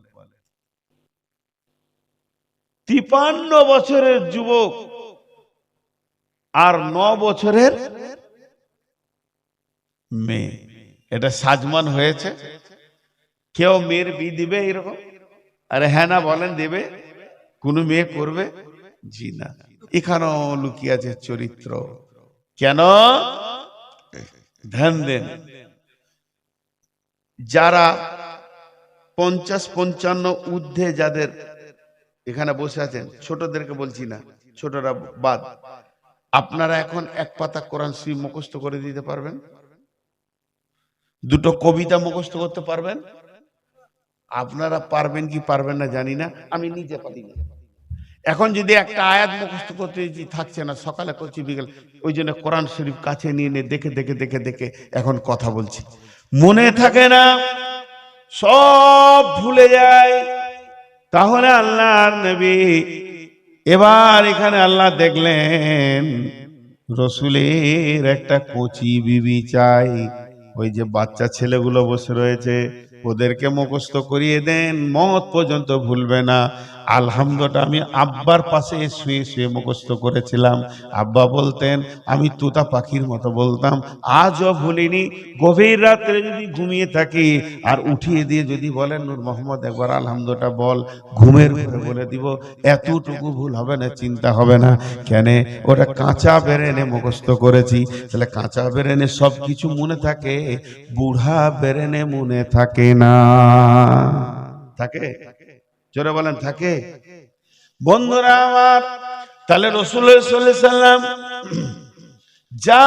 B: 53 বছরের যুবক আর 9 বছরের মেয়ে, এটা সাজমান হয়েছে? কেউ মেয়ের বিয়ে দিবে এরকম? আরে হ্যাঁ না বলেন, দেবে? কোন মেয়ে করবে? জি না। এখানেও লুকিয়ে আছে চরিত্র। কেন? ধ্যান দেন, যারা 50-55 ঊর্ধ্বে যাদের এখানে বসে আছেন, ছোটদেরকে বলছি না, ছোটরা বাদ, আপনারা এখন এক পাতা কোরআন শরীফ মুখস্থ করে দিতে পারবেন? দুটো কবিতা মুখস্থ করতে পারবেন? আপনারা পারবেন কি পারবেন না জানি না, আমি নিজে পারি না। এখন যদি একটা আয়াত মুখস্থ করতে থাকছে না, সকালে করছি বিকেল, ওই জন্য কোরআন শরীফ কাছে নিয়ে নিয়ে দেখে দেখে দেখে দেখে এখন কথা বলছি, মনে থাকে না, সব ভুলে যায়। তাহলে আল্লাহর নবী এবার এখানে আল্লাহ দেখলেন রসুলের একটা কচি বিবি চাই। ওই যে বাচ্চা ছেলেগুলো বসে রয়েছে, ওদেরকে মুখস্থ করিয়ে দেন, মত পর্যন্ত ভুলবে না। আলহামদুলিল্লাহ, আমি আব্বার পাশে শুয়ে শুয়ে মুখস্থ করেছিলাম। আব্বা বলতেন, আমি তোতা পাখির মতো বলতাম, আজও ভুলিনি। গভীর রাত্রে যদি ঘুমিয়ে থাকি আর উঠিয়ে দিয়ে যদি বলেন নূর মোহাম্মদ একবার আলহামদুলিল্লাহ বল, ঘুমের ঘরে বলে দিব, এতটুকু ভুল হবে না, চিন্তা হবে না। কেন? ওটা কাঁচা বেরেনে মুখস্থ করেছি। তাহলে কাঁচা বেরেনে সব কিছু মনে থাকে, বুড়া বেরেনে মনে থাকে না। থাকে? জোরে বলেন, থাকে? বন্ধুরা আমার, তাহলে রাসূল সাল্লাল্লাহু আলাইহি সাল্লাম যা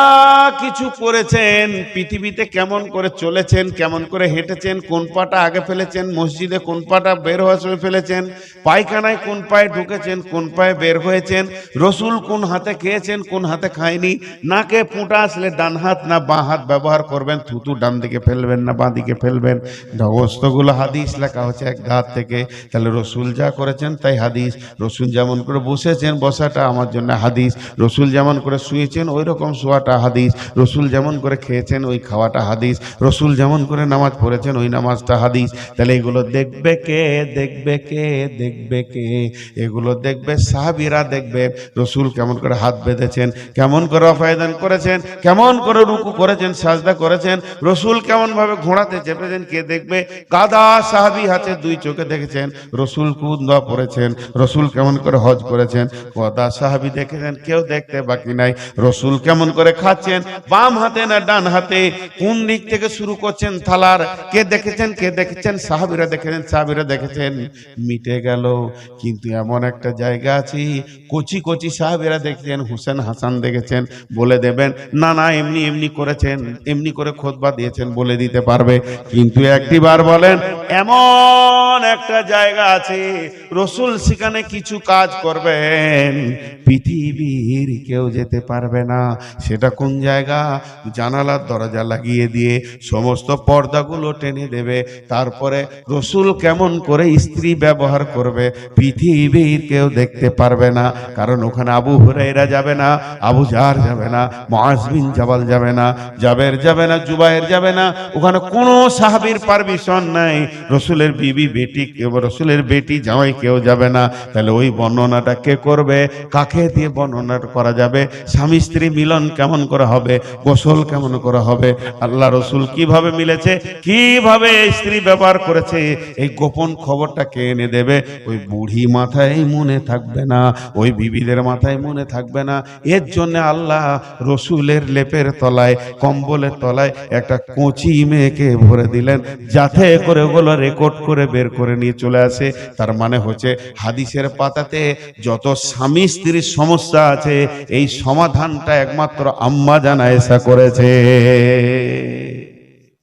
B: কিছু করেছেন, পৃথিবীতে কেমন করে চলেছেন, কেমন করে হেঁটেছেন, কোন পাটা আগে ফেলেছেন, মসজিদে কোন পাটা বের হওয়ার সময় ফেলেছেন, পায়খানায় কোন পায়ে ঢুকেছেন, কোন পায়ে বের হয়েছেন, রসুল কোন হাতে খেয়েছেন, কোন হাতে খায়নি, নাকে ফুটা আসলে ডান হাত না বাঁ হাত ব্যবহার করবেন, থুতু ডান দিকে ফেলবেন না বাঁ দিকে ফেলবেন, সমস্তগুলো হাদিস লেখা হচ্ছে এক ধার থেকে। তাহলে রসুল যা করেছেন তাই হাদিস। রসুল যেমন করে বসেছেন, বসাটা আমার জন্য হাদিস। রসুল যেমন করে শুয়েছেন ওই রকম শোয়াটা হাদিস। রসুল যেমন করে খেয়েছেন ওই খাওয়াটা হাদিস। রসুল যেমন করে নামাজ পড়েছেন ওই নামাজটা হাদিস। তাহলে এগুলো দেখবে কে? দেখবে কে? দেখবে কে? এগুলো দেখবে সাহাবীরা দেখবে। রসুল কেমন করে হাত বেঁধেছেন, কেমন করে অফায়দান করেছেন, কেমন করে রুকু করেছেন, সাজদা করেছেন, রসুল কেমন ভাবে ঘোড়াতে চেপেছেন, কে দেখবে? গাদা সাহাবী হাতে দুই চোখে দেখেছেন। রসুল কোন দোয়া পড়েছেন, রসুল কেমন করে হজ করেছেন, গাদা সাহাবী দেখেছেন, কেউ দেখতে বাকি নাই। রসুল কেমন করে খাচ্ছেন, বাম হাতে না ডান হাতে, কোন দিক থেকে শুরু করছেন থালার, কে দেখেছেন? কে দেখেছেন? সাহাবীরা দেখেছেন, সাহাবীরা দেখেছেন। মিটে গেল। কিন্তু এমন একটা জায়গা আছে, কচি কচি সাহাবীরা দেখছেন, হোসেন হাসান দেখেছেন, বলে দেবেন না না এমনি এমনি করেছেন, এমনি করে খুতবা দিয়েছেন, বলে দিতে পারবে। কিন্তু একটিবার বলেন, এমন একটা জায়গা আছে রসুল সেখানে কিছু কাজ করবেন, পৃথিবীর কেউ যেতে পারবে না। সেটা কোন জায়গা? জানালার দরজা লাগিয়ে দিয়ে সমস্ত পর্দাগুলো টেনে দেবে। তারপরে রসুল কেমন করে স্ত্রী ব্যবহার করবে, পৃথিবীর কেউ দেখতে পারবে না। কারণ ওখানে আবু হুরায়রা যাবে না, আবু জার যাবে না, মুআজ বিন জাবাল যাবে না, জাবের যাবে না, জুবায়ের যাবে না। ওখানে কোনো সাহাবীর পারমিশন নাই। রসুলের বিবি বেটি, রসুলের বেটি জামাই কেউ যাবে না। তাহলে ওই বর্ণনাটা কে করবে? কাকে দিয়ে বর্ণনা করা যাবে? স্বামী স্ত্রী মিলন কেমন করে হবে, গোসল কেমন করে হবে, আল্লাহ রসুল কিভাবে মিলেছে, কিভাবে স্ত্রী ব্যবহার করেছে, এই গোপন খবরটা কে এনে দেবে? ওই বুড়ি মাথায় মনে থাকবে না, ওই বিবিদের মাথায় মনে থাকবে না। এর জন্য আল্লাহ রসুলের লেপের তলায়, কম্বলের তলায় একটা কচি মেয়েকে ভরে দিলেন, যাতে করে ওগুলো রেকর্ড করে বের করে নিয়ে চলে আসে। তার মানে হচ্ছে হাদিসের পাতাতে যত স্বামী স্ত্রীর সমস্যা আছে, এই সমাধানটা একমাত্র আম্মা জান আয়েশা করেছে,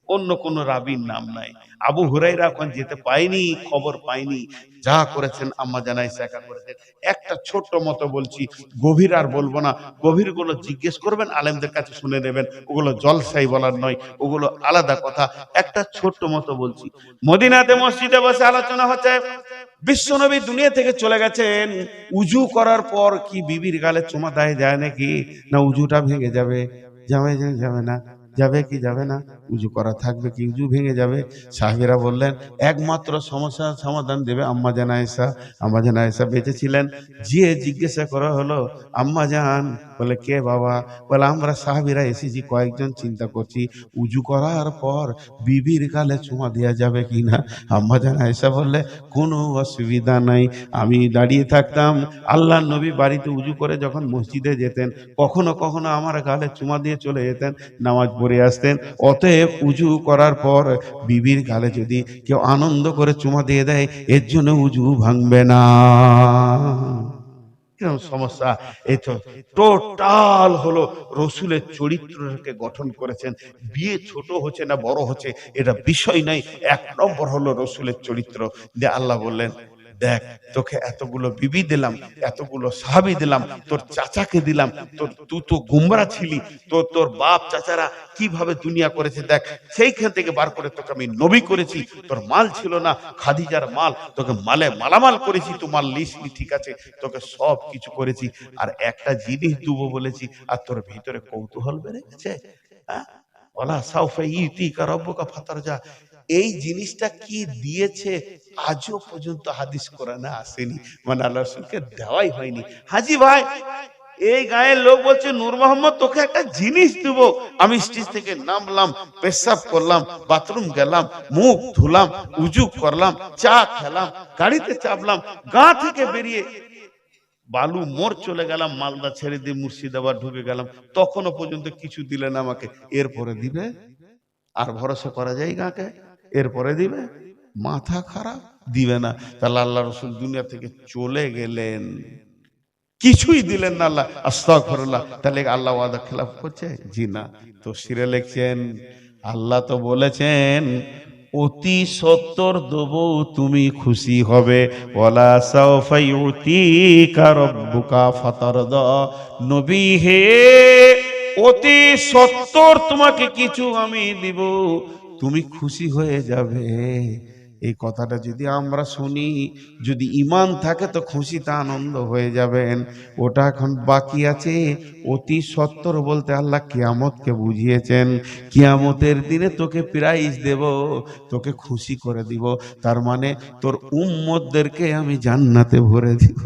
B: অন্য কোন রাবীর নাম নাই। আবু হুরায়রা এখন যেতে পায়নি, খবর পায়নি, যা করেছেন আম্মা জান আয়েশা একা করেছেন। একটা ছোট্ট মতো বলছি, গভীর আর বলবো না, গভীর গুলো জিজ্ঞেস করবেন, আলেমদের কাছে শুনে নেবেন, ওগুলো জলসাই বলার নয়, ওগুলো আলাদা কথা। একটা ছোট্ট মতো বলছি, মদিনাতে মসজিদে বসে আলোচনা হচ্ছে, বিশ্বনবী দুনিয়া থেকে চলে গেছেন, উজু করার পর কি বিবির গালে চুমা দেয় যায় নাকি, না উজুটা ভেঙে যাবে? যাবে না, যাবে কি যাবে না? উজু করা থাকবে কি উজু ভেঙে যাবে? সাহেবেরা বললেন একমাত্র সমস্যার সমাধান দেবে আম্মা জান আয়েশা। আম্মা জান আয়েশা বেঁচে ছিলেন, যে জিজ্ঞাসা করা হলো আম্মা জান, বলে কে বাবা? বলে আমরা সাহাবীরা এসেছি কয়েকজন, চিন্তা করছি উজু করার পর বিবির গালে চুমা দেওয়া যাবে কিনা। আম্মা জান আয়েশা বললে কোনো অসুবিধা নাই, আমি দাঁড়িয়ে থাকতাম, আল্লাহ নবী বাড়িতে উজু করে যখন মসজিদে যেতেন, কখনো কখনো আমার গালে চুমা দিয়ে চলে যেতেন, নামাজ পড়ে আসতেন। অতএব উজু করার পর বিবির গালে যদি কেউ আনন্দ করে চুমা দিয়ে দেয়, এর জন্য উজু ভাঙবে না। কিরকম সমস্যা! এই তো টোটাল হলো রসুলের চরিত্রকে গঠন করেছেন। বিয়ে ছোট হচ্ছে না বড় হচ্ছে এটা বিষয় নাই, এক নম্বর হলো রসুলের চরিত্র। যে আল্লাহ বললেন দেখ, তোকে এতগুলো বিবি দিলাম, এতগুলো সাহাবী দিলাম, তোর চাচাকে দিলাম, তুই তো গুমরা ছিলি, তোর বাপ চাচারা কিভাবে দুনিয়া করেছে দেখ, সেইখান থেকে বার করে তোকে আমি নবী করেছি। তোর মাল ছিল না, খাদিজার মাল, তোকে মালে মালামাল করেছি, তোমার লিসনি ঠিক আছে, তোকে সব কিছু করেছি, আর একটা জিনিস দেবো বলেছি, আর তোর ভিতরে কৌতূহল বেড়ে গেছে। ওয়ালা সাউফা ইউতিকা রাব্বুকা ফাতারজা, এই জিনিসটা কি দিয়েছে আজও পর্যন্ত হাদিস কোরআনে আসেনি, মানে আল্লাহ রাসূলকে দেওয়াই হয়নি। হাজি ভাই, এই গায়ের লোক বলছে নূর মোহাম্মদ তোকে একটা জিনিস দেব, আমি স্টেজ থেকে নামলাম, পেশাব করলাম, বাথরুম গেলাম, মুখ ধুলাম, উজু করলাম, চা খেলাম, গাড়িতে চাপলাম, গা থেকে বেরিয়ে বালু মোড় চলে গেলাম, মালদা ছেড়ে দিয়ে মুর্শিদাবাদ ঢুকে গেলাম, তখনও পর্যন্ত কিছু দিলেন আমাকে, এরপরে দিবে? আর ভরসা করা যায় গাকে? এরপরে দিবে? মাথা খারাপ, দিবে না। তাহলে আল্লাহ রসুল দুনিয়া থেকে চলে গেলেন, কিছুই দিলেন না আল্লাহ, আস্তাগফিরুল্লাহ। তাহলে আল্লাহ ওয়াদা খেলাফ করছে? জি না। তো সিরে লিখছেন আল্লাহ তো বলেছেন অতি সত্তর দেবো তুমি খুশি হবে, ওয়ালা সাউফা ইউতিকা রাব্বুকা ফাতারদা, নবী হে অতি সত্তর তোমাকে কিছু আমি দিব, তুমি খুশি হয়ে যাবে। এই কথাটা যদি আমরা শুনি, যদি ঈমান থাকে তো খুশিতে আনন্দ হয়ে যাবেন। ওটা এখন বাকি আছে। অতি সত্তর বলতে আল্লাহ কিয়ামতকে বুঝিয়েছেন, কিয়ামতের দিনে তোকে প্রাইজ দেব, তোকে খুশি করে দিব, তার মানে তোর উম্মতদেরকে আমি জান্নাতে ভরে দিব।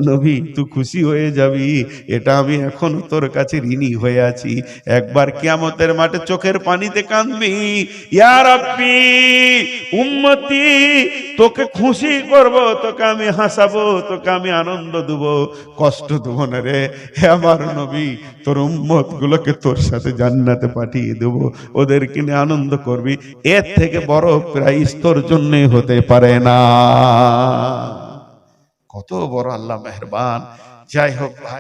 B: নবী তুই খুশি হয়ে যাবি, এটা আমি এখন তোর কাছে ঋণী হয়ে আছি। একবার কিয়ামতের মাঠে চোখের পানিতে কাঁদবি, ইয়া রাব্বি উম্মতি তোকে খুশি করব, তোকে আমি হাসাবো, তোকে আমি আনন্দ দেব, কষ্ট দেব না রে। হে আমার নবী, তোর উম্মত গুলোকে তোর সাথে জান্নাতে পাঠিয়ে দেব, ওদের কিনে আনন্দ করবি, এর থেকে বড় প্রাইজ তোর জন্যই হতে পারে না। কত বড় আল্লাহ মেহেরবান। যাই হোক ভাই।